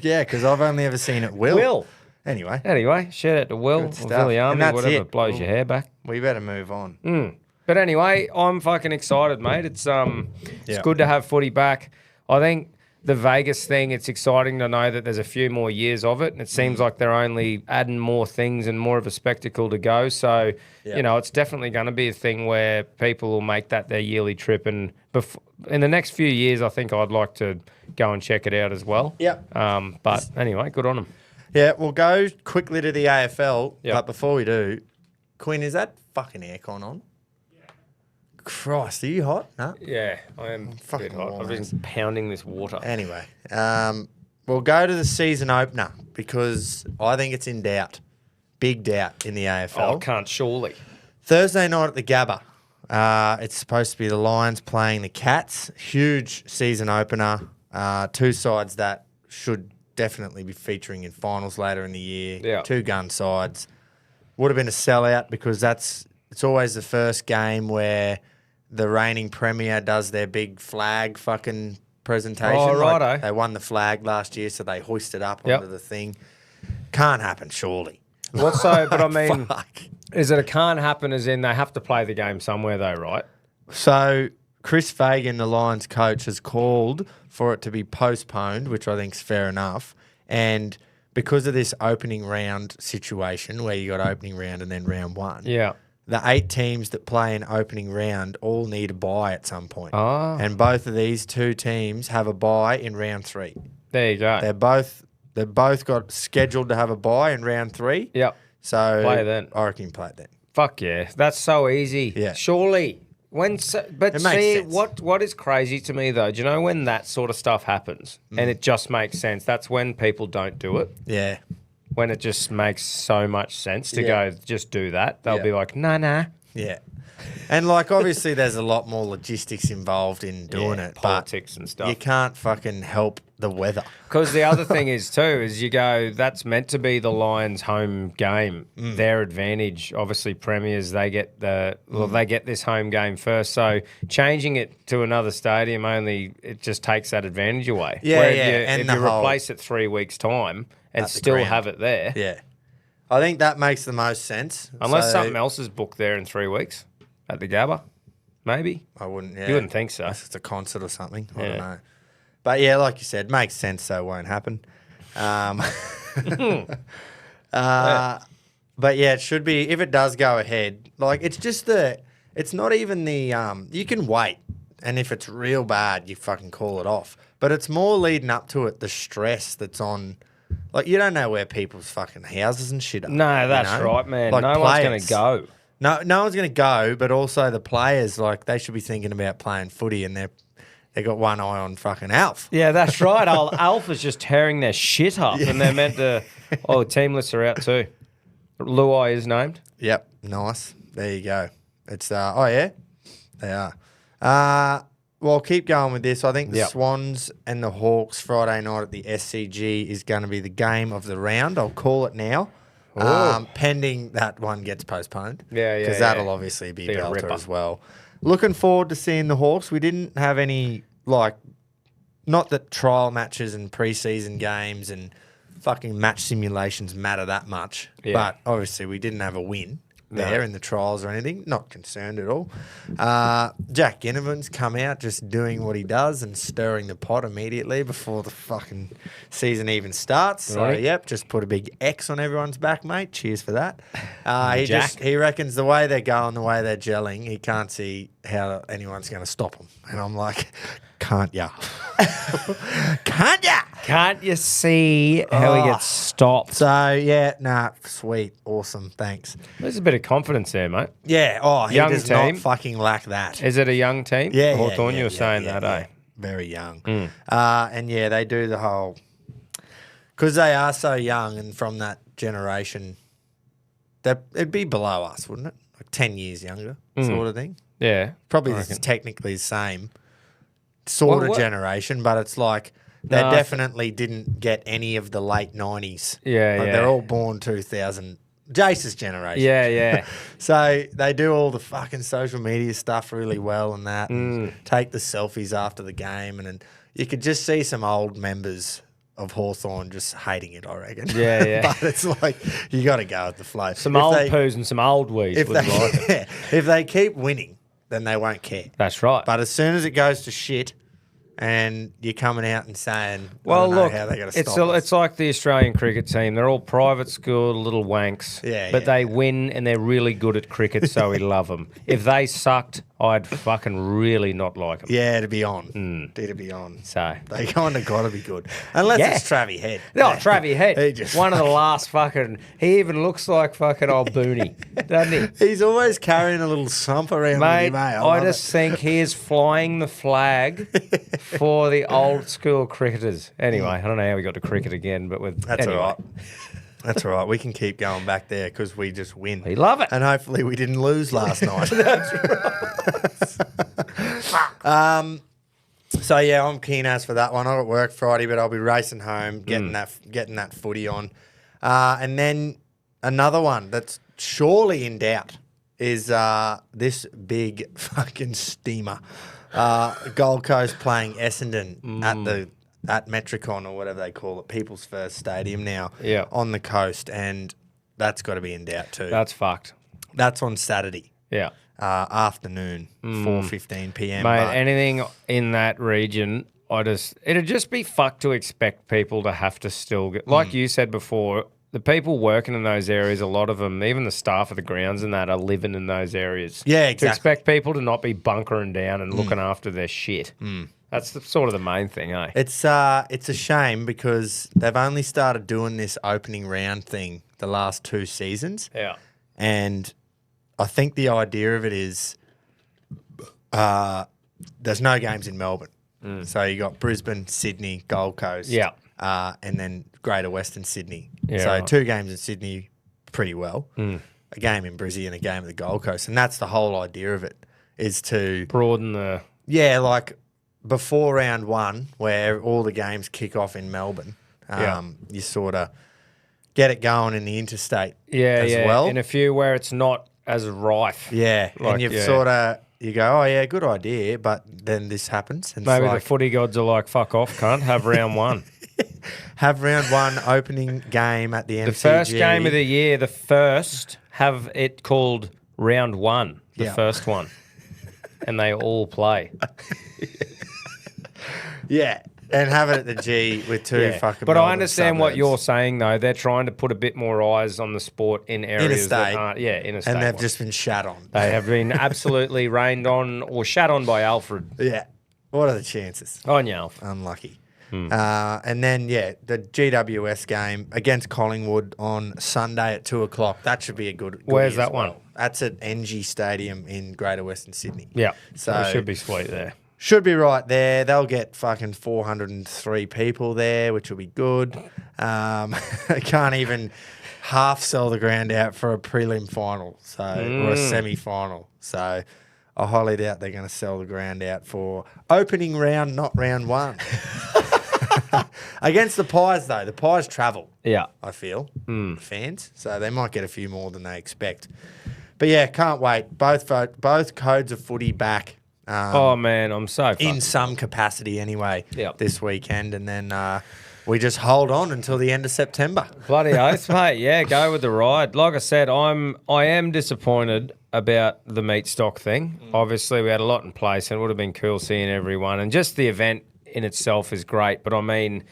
Yeah, because I've only ever seen it Will. Will. Anyway, shout out to Will or Viliami, whatever blows your hair back. We better move on. But anyway, I'm fucking excited, mate. It's good to have footy back. I think the Vegas thing, it's exciting to know that there's a few more years of it, and it seems like they're only adding more things and more of a spectacle to go. So, it's definitely going to be a thing where people will make that their yearly trip. And in the next few years, I think I'd like to go and check it out as well. Yeah. But anyway, good on them. Yeah, we'll go quickly to the AFL. Yep. But before we do, Quinn, is that fucking aircon on? Christ, are you hot? No? Yeah, I am fucking hot. I've been pounding this water. Anyway, we'll go to the season opener because I think it's in doubt. Big doubt in the AFL. Oh, can't surely. Thursday night at the Gabba. It's supposed to be the Lions playing the Cats. Huge season opener. Two sides that should definitely be featuring in finals later in the year. Yeah. Two gun sides. Would have been a sellout because it's always the first game where the reigning premier does their big flag fucking presentation. Oh, righto. They won the flag last year, so they hoist it up onto the thing. Can't happen, surely. But I mean, is it a can't happen as in they have to play the game somewhere though, right? So Chris Fagan, the Lions coach, has called for it to be postponed, which I think is fair enough. And because of this opening round situation where you got opening round and then round one, the 8 teams that play in opening round all need a bye at some point. Oh. And both of these two teams have a bye in round 3. There you go. They've both got scheduled to have a bye in round 3. Yep. So play then. I reckon play it then. Fuck yeah. That's so easy. Yeah. Surely. But see, sense. what is crazy to me though, do you know when that sort of stuff happens and it just makes sense? That's when people don't do it. Yeah. When it just makes so much sense to go just do that. They'll be like, nah. Yeah. And obviously there's a lot more logistics involved in doing it. Politics and stuff. You can't fucking help the weather. Because the other thing is too, is you go, that's meant to be the Lions' home game. Their advantage, obviously premiers, they get they get this home game first. So changing it to another stadium it just takes that advantage away. Yeah, Where if you replace it 3 weeks' time and still have it there. Yeah. I think that makes the most sense. Unless something else is booked there in 3 weeks at the Gabba, maybe. I wouldn't, You wouldn't think so. Unless it's a concert or something. I don't know. But yeah, like you said, makes sense, so it won't happen. But yeah, it should be, if it does go ahead, it's just it's not even the, you can wait. And if it's real bad, you fucking call it off. But it's more leading up to it, the stress that's on. You don't know where people's fucking houses and shit are. No, that's right, man. No one's going to go. No one's going to go, but also the players, they should be thinking about playing footy and they got one eye on fucking Alf. Yeah, that's right. Alf is just tearing their shit up and they're meant to... Oh, team lists are out too. Luai is named. Yep, nice. There you go. It's, oh yeah, they are. well, keep going with this. I think the Yep. Swans and the Hawks Friday night at the SCG is going to be the game of the round. I'll call it now. Pending that one gets postponed. Yeah. Because that'll obviously be Be a belter ripper. as well. Looking forward to seeing the Hawks. We didn't have any, like, not that trial matches and preseason games and fucking match simulations matter that much. Yeah. But obviously we didn't have a win there in the trials or anything. Not concerned at all. Jack Ginnivan's come out just doing what he does and stirring the pot immediately before the fucking season even starts. So, Right. yep, just put a big X on everyone's back, mate. Cheers for that. Jack. He reckons the way they're going, the way they're gelling, he can't see how anyone's going to stop them. And I'm like, can't ya? Can't ya? Can't you see how he gets stopped? So, yeah, nah, sweet. Awesome. Thanks. There's a bit of confidence there, mate. Yeah. He Young does team. not fucking lack that. Is it a young team? Yeah, Hawthorn, yeah, you were yeah, saying yeah, that, yeah. eh? Very young. Mm. And yeah, they do the whole, because they are so young and from that generation, it'd be below us, wouldn't it? Like 10 years younger, sort of thing. Yeah. Probably I this is reckon. technically the same sort of what- generation, but it's like they No, definitely didn't get any of the late 90s. Yeah, Like, yeah. They're all born 2000. Jace's generation. Yeah. So they do all the fucking social media stuff really well and that, Mm. and take the selfies after the game, and then you could just see some old members of Hawthorn just hating it, I reckon. Yeah. But it's like you got to go with the flow. Some old poos and some old weeds. If wouldn't like it. if they keep winning, then they won't care. That's right. But as soon as it goes to shit, and you're coming out and saying, Well, I don't know look, how they're going to it's stop us. it's like the Australian cricket team. They're all private school little wanks, Yeah, but yeah. they win and they're really good at cricket, so we love them. If they sucked, I'd fucking really not like them. Yeah, to be on. To be on. So, They kind of got to be good. Unless Yeah. it's Travie Head. no, Travie Head, He just one of the last fucking. He even looks like fucking old Booney, doesn't he? He's always carrying a little sump around with Mate, him, eh? I love just it. think he is flying the flag for the old school cricketers. Anyway, I don't know how we got to cricket again, but with That's anyway. all right. That's all right. We can keep going back there because we just win. We love it. And hopefully we didn't lose last night. So yeah, I'm keen as for that one. I'm at work Friday, but I'll be racing home, getting that footy on. And then another one that's surely in doubt is this big fucking steamer. Gold Coast playing Essendon at Metricon or whatever they call it, People's First Stadium now Yeah. on the coast, and that's got to be in doubt too. That's fucked. That's on Saturday Yeah. afternoon, 4:15 p.m. Mate, but- anything in that region, it'd just be fucked to expect people to have to still get, like you said before, the people working in those areas, a lot of them, even the staff of the grounds and that, are living in those areas. Yeah, To exactly. expect people to not be bunkering down and looking after their shit. That's sort of the main thing, eh? It's a shame because they've only started doing this opening round thing the last 2 seasons, Yeah. and I think the idea of it is there's no games in Melbourne, so you got Brisbane, Sydney, Gold Coast, Yeah. and then Greater Western Sydney. Yeah, So right. 2 games in Sydney, pretty well. A game in Brizzy and a game at the Gold Coast, and that's the whole idea of it is to Broaden the. like before round 1, where all the games kick off in Melbourne, you sort of get it going in the interstate as well. In a few where it's not as rife. Yeah, Like, and you've yeah. sort of, you go, oh yeah, good idea, but then this happens. And Maybe it's like, the footy gods are like, fuck off, cunt, have round one. have round 1 opening game at the MCG. The first game of the year, the first, have it called round 1, the Yeah. first one. And they all play. Yeah, and have it at the G with 2 Yeah. fucking But I Melbourne understand what suburbs. you're saying, though. They're trying to put a bit more eyes on the sport in areas that Interstate. aren't. Yeah, interstate. And they've ones. just been shat on. They have been absolutely rained on or shat on by Alfred. Yeah. What are the chances? On you, Alf. Unlucky. And then, the GWS game against Collingwood on Sunday at 2 o'clock. That should be a good Where's as that well. one? That's at NG Stadium in Greater Western Sydney. Yeah. So it should be sweet there. should be right there. They'll get fucking 403 people there, which will be good. Can't even half sell the ground out for a prelim final, or a semi-final. So I highly doubt they're going to sell the ground out for opening round, not round one. Against the Pies, though. The Pies travel, I feel, fans. So they might get a few more than they expect. But, yeah, can't wait. Both codes of footy back. Oh, man, I'm so in some capacity anyway Yep. this weekend. And then we just hold on until the end of September. Bloody oath, mate. Yeah, go with the ride. Like I said, I am disappointed about the meat stock thing. Obviously, we had a lot in place and it would have been cool seeing everyone. And just the event in itself is great. But I mean,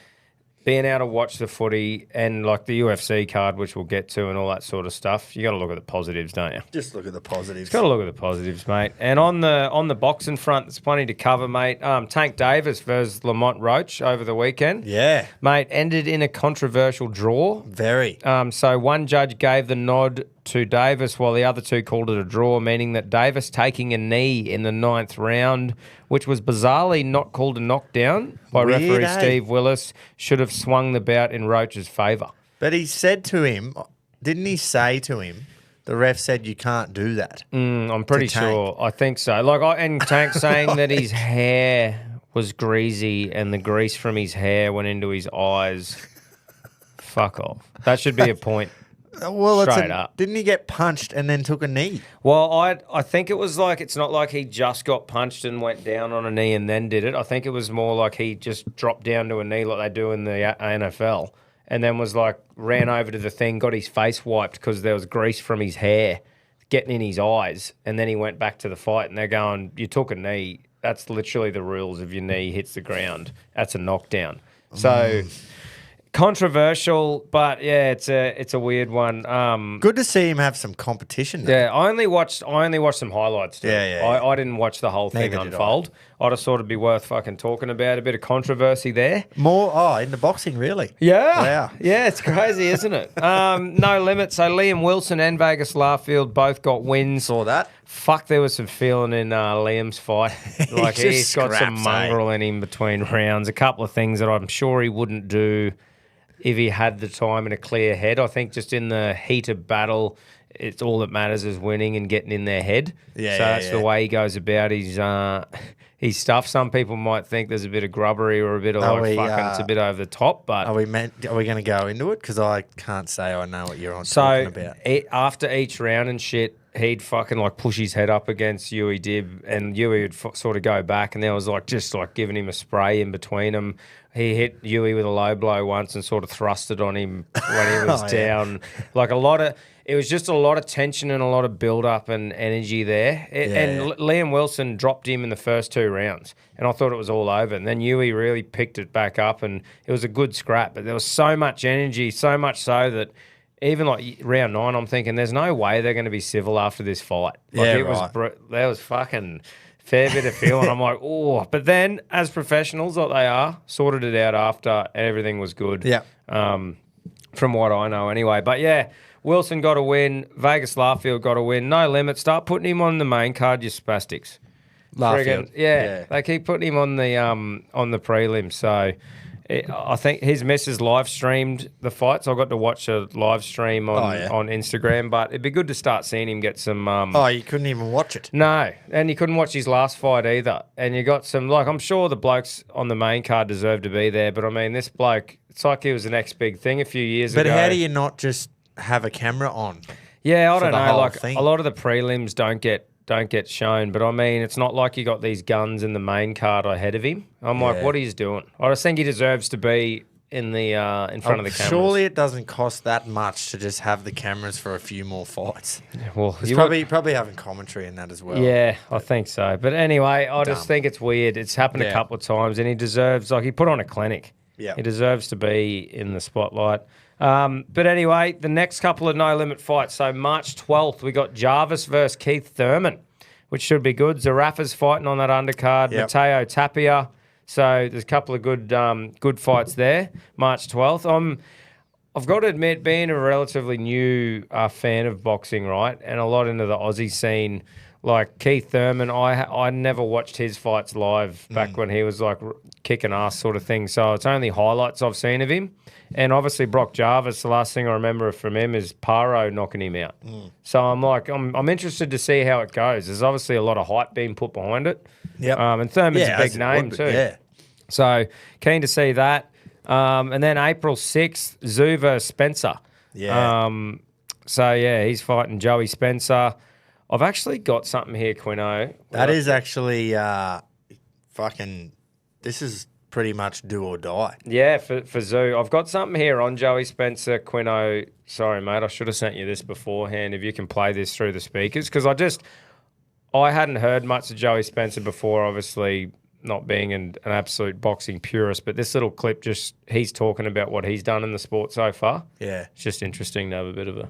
being able to watch the footy and like the UFC card, which we'll get to and all that sort of stuff, you got to look at the positives, don't you? Just look at the positives. Got to look at the positives, mate. And on the boxing front, there's plenty to cover, mate. Tank Davis versus Lamont Roach over the weekend. Yeah. Mate, ended in a controversial draw. Very. So one judge gave the nod to Davis while the other two called it a draw, meaning that Davis taking a knee in the 9th round, which was bizarrely not called a knockdown by Weird, referee eh? Steve Willis, should have swung the bout in Roach's favour. But he said to him, didn't he say to him, the ref said you can't do that? I'm pretty sure. I think so. And Tank saying that his hair was greasy and the grease from his hair went into his eyes. Fuck off. That should be a point. Well, Straight up. Didn't he get punched and then took a knee? Well, I think it was like, it's not like he just got punched and went down on a knee and then did it. I think it was more like he just dropped down to a knee like they do in the NFL and then was like, ran over to the thing, got his face wiped because there was grease from his hair getting in his eyes. And then he went back to the fight and they're going, you took a knee. That's literally the rules. If your knee hits the ground, that's a knockdown. So... Controversial, but yeah, it's a weird one. Good to see him have some competition, though. Yeah, I only watched some highlights. Yeah. I didn't watch the whole thing Neither did unfold. I just thought it'd be worth fucking talking about. A bit of controversy there. More in the boxing, really. Yeah. Wow. Yeah, it's crazy, isn't it? No limit. So Liam Wilson and Vegas Larfield both got wins. Saw that. Fuck, there was some feeling in Liam's fight. Like he's got some scraps, mongrel in him between rounds. A couple of things that I'm sure he wouldn't do if he had the time and a clear head. I think just in the heat of battle, it's all that matters is winning and getting in their head. Yeah, so that's the way he goes about his stuff. Some people might think there's a bit of grubbery or a bit of it's a bit over the top. But are we going to go into it? Because I can't say I know what you're talking about. After each round and shit, he'd fucking like push his head up against Huey Dib, and Huey would sort of go back, and there was like just like giving him a spray in between them. He hit Huey with a low blow once and sort of thrusted on him when he was down. Like it was just a lot of tension and a lot of build up and energy there. Liam Wilson dropped him in the first 2 rounds, and I thought it was all over. And then Huey really picked it back up, and it was a good scrap. But there was so much energy, so much so that even like round 9, I'm thinking there's no way they're going to be civil after this fight. Like there was fucking fair bit of feeling. I'm like, oh. But then, as professionals that they are, sorted it out after and everything was good. Yeah. From what I know anyway. But yeah, Wilson got a win. Vegas Larfield got a win. No limit. Start putting him on the main card, you spastics. Larfield. Yeah. They keep putting him on the prelim. So I think his missus live streamed the fights. I got to watch a live stream on Instagram, but it'd be good to start seeing him get some. You couldn't even watch it. No, and you couldn't watch his last fight either. And you got some, like, I'm sure the blokes on the main card deserve to be there, but I mean, this bloke, it's like he was the next big thing a few years ago. But how do you not just have a camera on? Yeah, I don't know. Like thing? a lot of the prelims don't get shown, but I mean, it's not like you got these guns in the main card ahead of him. I'm like, what he's doing? I just think he deserves to be in the in front of the cameras. Surely it doesn't cost that much to just have the cameras for a few more fights. Well, he's probably having commentary in that as well. Yeah, I think so. But anyway, I just think it's weird. It's happened a couple of times, and he deserves, like, he put on a clinic. Yeah, he deserves to be in the spotlight. But anyway, the next couple of no limit fights. So March 12th, we got Jarvis versus Keith Thurman, which should be good. Zarafa's fighting on that undercard. Mateo Tapia. So there's a couple of good fights there. March 12th. I've got to admit, being a relatively new fan of boxing, right, and a lot into the Aussie scene, Like Keith Thurman, I never watched his fights live back when he was like kicking ass sort of thing. So it's only highlights I've seen of him. And obviously Brock Jarvis, the last thing I remember from him is Paro knocking him out. So I'm interested to see how it goes. There's obviously a lot of hype being put behind it. Yep. And Thurman's a big name too. Yeah. So keen to see that. And then April 6th, Zuva Spencer. Yeah. So yeah, he's fighting Joey Spencer. I've actually got something here, Quino. That is actually fucking. This is pretty much do or die. Yeah, for Zoo. I've got something here on Joey Spencer, Quino. Sorry, mate. I should have sent you this beforehand. If you can play this through the speakers, because I hadn't heard much of Joey Spencer before. Obviously, not being an absolute boxing purist, but this little clip he's talking about what he's done in the sport so far. Yeah, it's just interesting to have a bit of a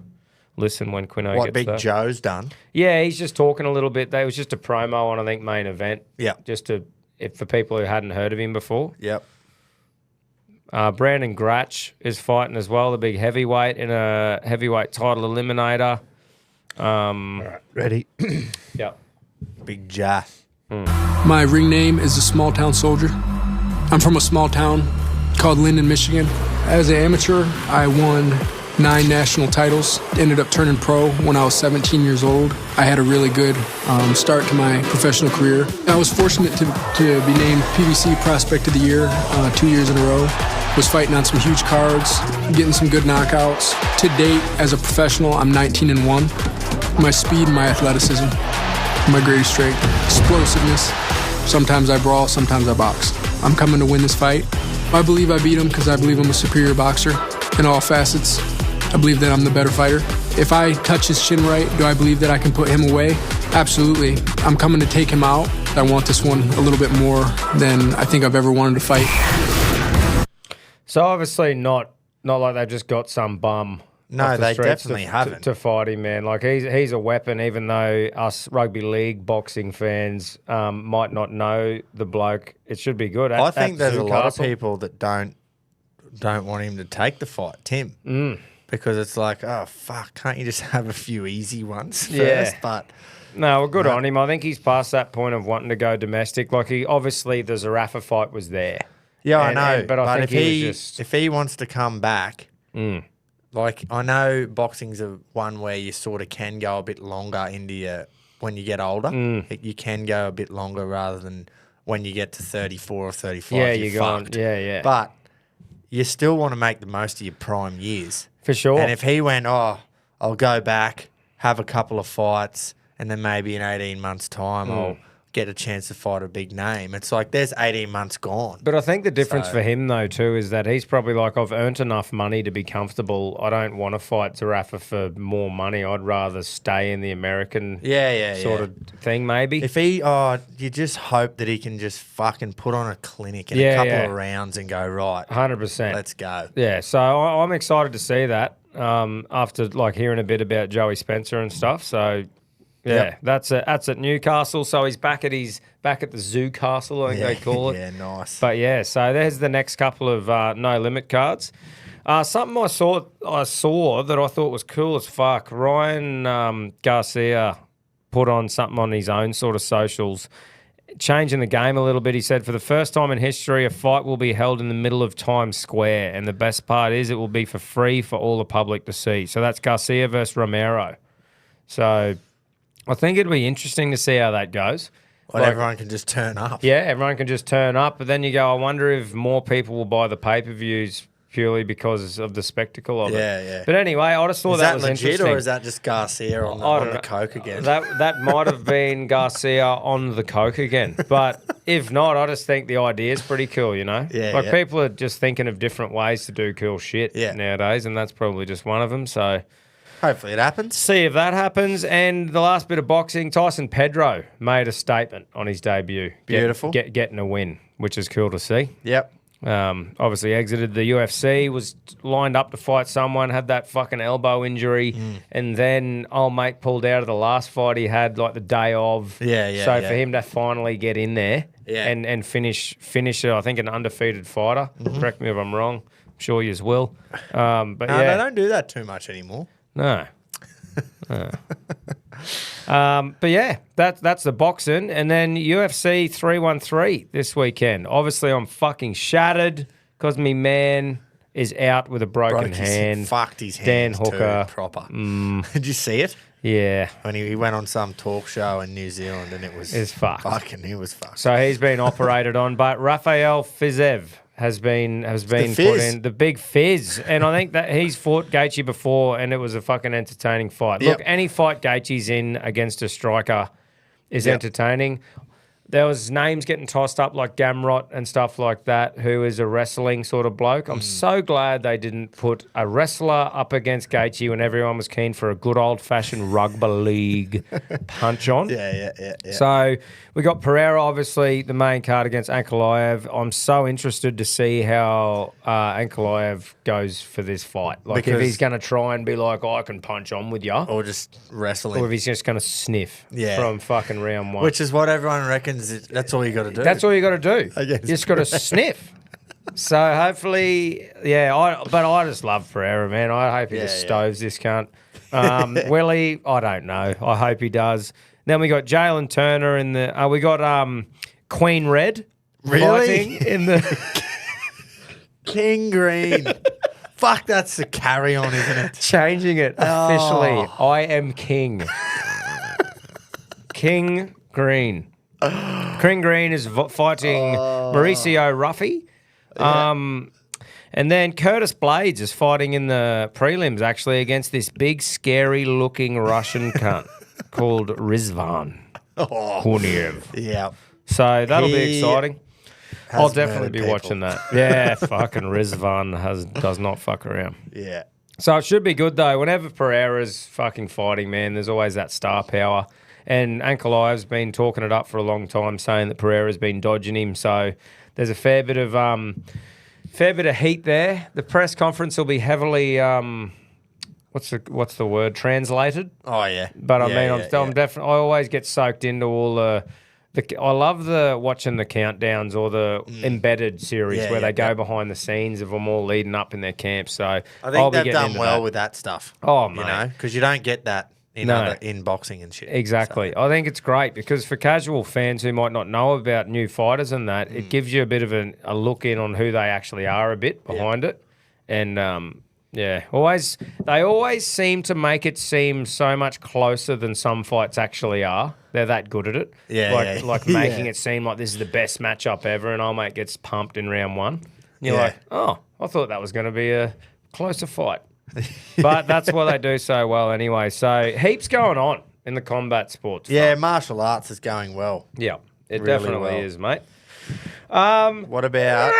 listen when Quino what gets Big that. Joe's done. Yeah, he's just talking a little bit. It was just a promo on, I think, Main Event. Yeah. Just for people who hadn't heard of him before. Yep. Brandon Gratch is fighting as well, the big heavyweight in a heavyweight title eliminator. All right, ready? Yep. Big Ja. My ring name is the Small Town Soldier. I'm from a small town called Linden, Michigan. As an amateur, I won 9 national titles. Ended up turning pro when I was 17 years old. I had a really good start to my professional career. I was fortunate to be named PBC Prospect of the Year 2 years in a row. Was fighting on some huge cards, getting some good knockouts. To date, as a professional, I'm 19-1. My speed and my athleticism, my greatest strength, explosiveness. Sometimes I brawl, sometimes I box. I'm coming to win this fight. I believe I beat him because I believe I'm a superior boxer in all facets. I believe that I'm the better fighter. If I touch his chin right, do I believe that I can put him away? Absolutely. I'm coming to take him out. I want this one a little bit more than I think I've ever wanted to fight. So obviously not like they've just got some bum. No, they streets definitely haven't. To fight him, man. Like he's a weapon, even though us rugby league boxing fans might not know the bloke. It should be good. I think there's a lot of people that don't want him to take the fight, Tim. Because it's like, oh, fuck, can't you just have a few easy ones first? Yeah. But no, well, good on him. I think he's past that point of wanting to go domestic. Like obviously the Zarafa fight was there. Yeah, I know. But I think if he wants to come back, like I know boxing's one where you sort of can go a bit longer into when you get older. You can go a bit longer rather than when you get to 34 or 35. Yeah, you're fucked. Yeah. But you still want to make the most of your prime years. For sure. And if he went, I'll go back, have a couple of fights, and then maybe in 18 months' time I'll get a chance to fight a big name. It's like there's 18 months gone. But I think the difference for him, though, too, is that he's probably like, I've earned enough money to be comfortable. I don't want to fight Zarafa for more money. I'd rather stay in the American sort of thing, maybe. If he, you just hope that he can just fucking put on a clinic in a couple of rounds and go, right, 100%. Let's go. Yeah, so I'm excited to see that after like hearing a bit about Joey Spencer and stuff. So yeah, that's at Newcastle. So he's back at the Zoo Castle, I think they call it. Yeah, nice. But yeah, so there's the next couple of no limit cards. Something I saw that I thought was cool as fuck. Ryan Garcia put on something on his own sort of socials, changing the game a little bit. He said, for the first time in history, a fight will be held in the middle of Times Square, and the best part is it will be for free for all the public to see. So that's Garcia versus Romero. So I think it'd be interesting to see how that goes. Well, everyone can just turn up. Yeah, everyone can just turn up. But then you go, I wonder if more people will buy the pay-per-views purely because of the spectacle of it. Yeah. But anyway, I just thought that was legit, interesting. or is that just Garcia on the coke again? That might have been Garcia on the coke again. But if not, I just think the idea is pretty cool, you know? Yeah, people are just thinking of different ways to do cool shit nowadays, and that's probably just one of them. So hopefully it happens. See if that happens. And the last bit of boxing, Tyson Pedro made a statement on his debut. Beautiful. Getting a win, which is cool to see. Yep. Obviously exited the UFC, was lined up to fight someone, had that fucking elbow injury, and then old mate pulled out of the last fight he had like the day of. For him to finally get in there and finish it, I think an undefeated fighter. Correct me if I'm wrong. I'm sure you will. But they don't do that too much anymore. No. But yeah, that's the boxing. And then UFC 313 this weekend. Obviously, I'm fucking shattered because me man is out with a broken hand. Fucked his Dan hands Hooker. too, proper. Did you see it? Yeah. When he went on some talk show in New Zealand and it was fucked. Fucking, he was fucked. So he's been operated on, but Rafael Fiziev has been put in, the big Fizz, and I think that he's fought Gaethje before, and it was a fucking entertaining fight. Yep. Look, any fight Gaethje's in against a striker is entertaining. There was names getting tossed up like Gamrot and stuff like that, who is a wrestling sort of bloke. I'm so glad they didn't put a wrestler up against Gaethje when everyone was keen for a good old-fashioned rugby league punch on. Yeah. So we got Pereira, obviously, the main card against Ankalaev. I'm so interested to see how Ankalaev goes for this fight. Like, if he's going to try and be like, I can punch on with you. Or just wrestling. Or if he's just going to sniff from fucking round one. Which is what everyone reckons. That's all you got to do. That's all you got to do. I guess. You just got to sniff. So hopefully, but I just love Pereira, man. I hope he just stoves this cunt. Willie, I don't know. I hope he does. Then we got Jalen Turner in the. We got Queen Red fighting in the King Green. Fuck, that's the carry on, isn't it? Changing it officially. I am king. King Green. King Green is fighting Mauricio Ruffy. And then Curtis Blades is fighting in the prelims, actually, against this big, scary-looking Russian cunt called Rizvan Huniev. Yeah. So that'll be exciting. I'll definitely be watching that. Yeah, fucking Rizvan does not fuck around. Yeah. So it should be good, though. Whenever Pereira's fucking fighting, man, there's always that star power. And Ankalaev's been talking it up for a long time, saying that Pereira's been dodging him. So there's a fair bit of heat there. The press conference will be heavily what's the word, translated. Oh yeah. But I'm definitely. I always get soaked into all the. I love watching the countdowns or the embedded series where they go behind the scenes of them all leading up in their camp. So I think they've done well with that stuff. Oh, mate. You know, because you don't get that in boxing and shit. Exactly. So. I think it's great because for casual fans who might not know about new fighters and that, it gives you a bit of a look in on who they actually are a bit behind it. And they always seem to make it seem so much closer than some fights actually are. They're that good at it. Like making it seem like this is the best matchup ever, and our mate gets pumped in round one. And you're like, oh, I thought that was going to be a closer fight. But that's why they do so well anyway. So heaps going on in the combat sports. Yeah, martial arts is going well. Yeah, it really definitely is, mate. What about...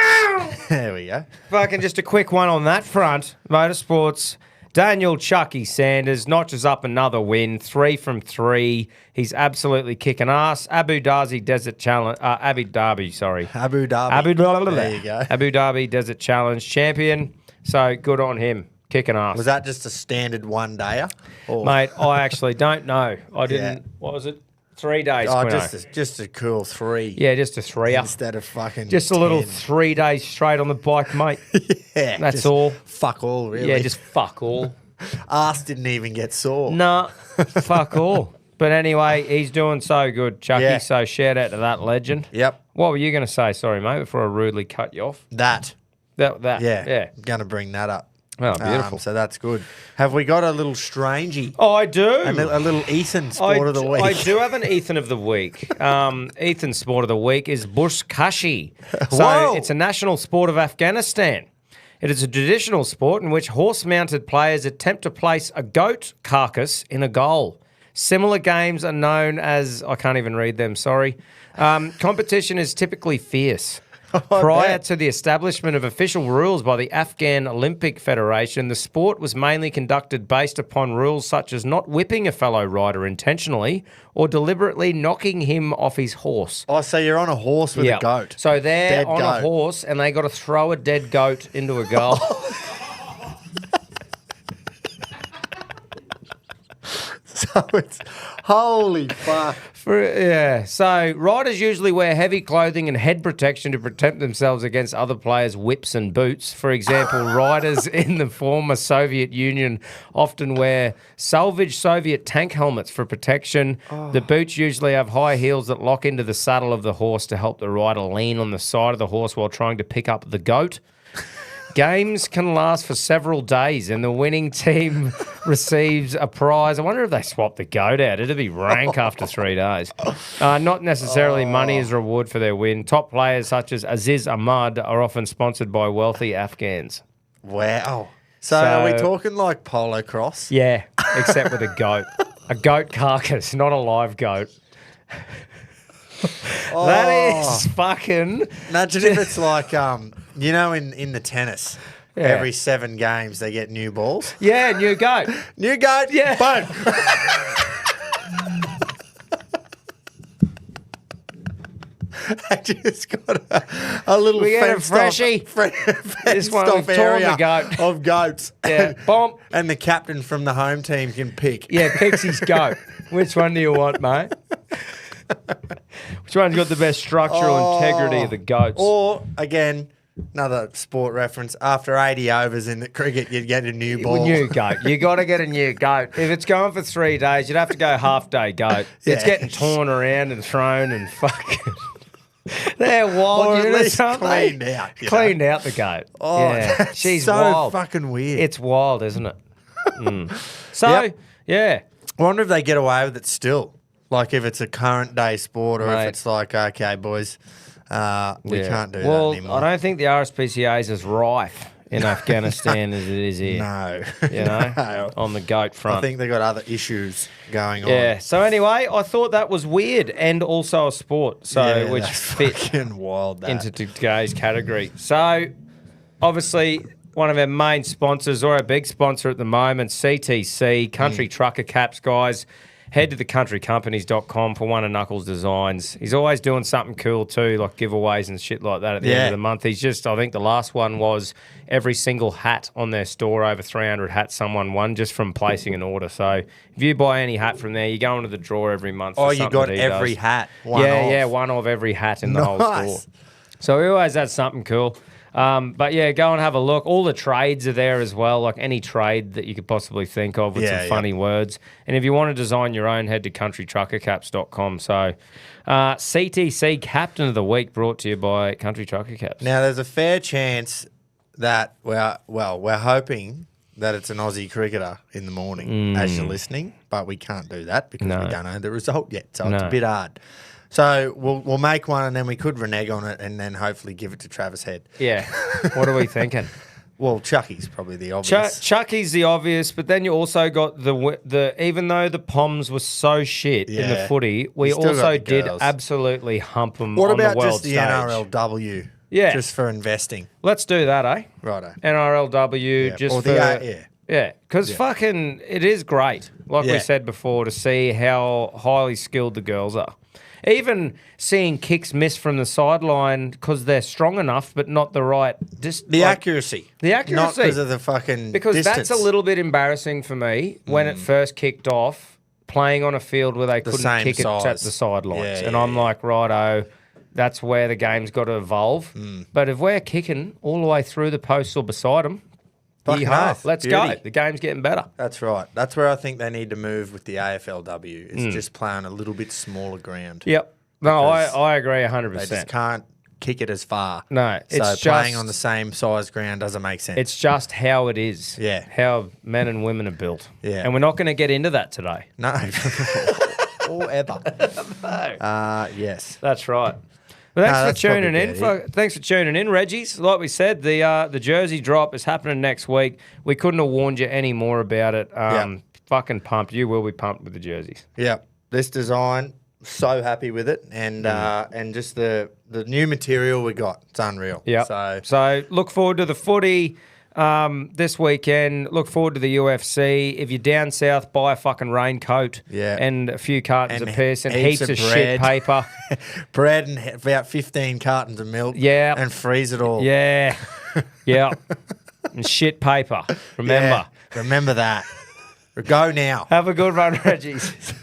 There we go. Fucking just a quick one on that front. Motorsports. Daniel Chucky Sanders notches up another win, 3 from 3. He's absolutely kicking ass. Abu Dhabi Desert Challenge. Abu Dhabi. There you go. Abu Dhabi Desert Challenge champion. So good on him. Kicking ass. Was that just a standard one-dayer? Mate, I actually don't know. I didn't... What was it? 3 days, Oh, just a cool 3. Yeah, just a 3-er. Instead of fucking Just 10. a little 3 days straight on the bike, mate. Yeah. That's all. Fuck all, really. Yeah, just fuck all. Arse didn't even get sore. Nah, fuck all. But anyway, he's doing so good, Chucky. Yeah. So shout out to that legend. Yep. What were you going to say? Sorry, mate, before I rudely cut you off. That. Yeah. I'm going to bring that up. Oh, beautiful. So that's good. Have we got a little strangey? Oh, I do. A little Ethan sport of the week. I do have an Ethan of the week. Ethan's sport of the week is bushkashi. So Whoa. it's a national sport of Afghanistan. It is a traditional sport in which horse-mounted players attempt to place a goat carcass in a goal. Similar games are known as... I can't even read them, sorry. Competition is typically fierce. Prior to the establishment of official rules by the Afghan Olympic Federation, the sport was mainly conducted based upon rules such as not whipping a fellow rider intentionally or deliberately knocking him off his horse. Oh, so you're on a horse with a goat. So they're Dead on goat. a horse and they got to throw a dead goat into a goal. So So it's holy fuck. So riders usually wear heavy clothing and head protection to protect themselves against other players' whips and boots. For example, riders in the former Soviet Union often wear salvaged Soviet tank helmets for protection. The boots usually have high heels that lock into the saddle of the horse to help the rider lean on the side of the horse while trying to pick up the goat. Games can last for several days and the winning team receives a prize. I wonder if they swap the goat out. It'd be rank after 3 days. Not necessarily money as reward for their win. Top players such as Aziz Ahmad are often sponsored by wealthy Afghans. Wow. So are we talking like polo cross? Yeah, except with a goat. A goat carcass, not a live goat. That is fucking... Imagine if it's like, in the tennis, every 7 games they get new balls. Yeah, new goat. New goat, yeah. Boom. I just got a little freshie. Fenced off area of goats. Yeah, bomb. And the captain from the home team can pick. Yeah, picks his goat. Which one do you want, mate? Which one's got the best structural integrity of the goats? Or, again, another sport reference, after 80 overs in the cricket, you'd get a new ball. New goat. You got to get a new goat. If it's going for 3 days, you'd have to go half-day goat. Yeah. It's getting torn around and thrown and fucking... They're wild. Or at least cleaned out. Cleaned out the goat. Oh, yeah. She's so wild. Fucking weird. It's wild, isn't it? So, yeah. I wonder if they get away with it still. Like if it's a current day sport or if it's like, okay, boys, we can't do that anymore. Well, I don't think the RSPCA is as rife in Afghanistan as it is here. No. You know, on the goat front. I think they've got other issues going on. Yeah. So anyway, I thought that was weird and also a sport. So which fit fucking wild, into today's category. So obviously one of our main sponsors or our big sponsor at the moment, CTC, Country Trucker Caps, guys. Head to thecountrycompanies.com for one of Knuckles' designs. He's always doing something cool too, like giveaveaways and shit like that at the end of the month. He's just, I think the last one was every single hat on their store, over 300 hats someone won just from placing an order. So if you buy any hat from there, you go into the draw every month. Oh, you got every hat? One of every hat in the whole store. So he always has something cool. But yeah, go and have a look. All the trades are there as well, like any trade that you could possibly think of with some funny words. And if you want to design your own, head to countrytruckercaps.com. So CTC Captain of the Week brought to you by Country Trucker Caps. Now, there's a fair chance that we're hoping that it's an Aussie cricketer in the morning as you're listening, but we can't do that because we don't know the result yet. So it's a bit hard. So we'll make one and then we could renege on it and then hopefully give it to Travis Head. Yeah. What are we thinking? Well, Chucky's probably the obvious. Chucky's the obvious, but then you also got the even though the poms were so shit in the footy, we also did absolutely hump them on the world stage. What about just the NRLW? Yeah. Just for investing. Let's do that, eh? Righto. NRLW just or for... Yeah, because fucking it is great, like we said before, to see how highly skilled the girls are. Even seeing kicks miss from the sideline because they're strong enough, but not the right distance. The accuracy. Not because of the fucking distance. That's a little bit embarrassing for me when it first kicked off, playing on a field where they couldn't kick it at the sidelines. I'm like, righto, that's where the game's got to evolve. But if we're kicking all the way through the posts or beside them, let's go. The game's getting better. That's right. That's where I think they need to move with the AFLW. Is just play on a little bit smaller ground. Yep. No, I agree 100%. They just can't kick it as far. No, so playing on the same size ground doesn't make sense. It's just how it is. Yeah. How men and women are built. Yeah. And we're not going to get into that today. No. Or ever. No. Yes. That's right. Well, thanks for tuning in. Thanks for tuning in, Reggies. Like we said, the jersey drop is happening next week. We couldn't have warned you any more about it. Fucking pumped. You will be pumped with the jerseys. Yeah. This design, so happy with it, and just the new material we got. It's unreal. Yeah. So look forward to the footy this weekend. Look forward to the UFC. If you're down south, buy a fucking raincoat and a few cartons of piss and heaps of shit paper. Bread and about 15 cartons of milk. Yeah. And freeze it all. Yeah. Yeah. And shit paper. Remember. Yeah, remember that. Go now. Have a good one, Reggies.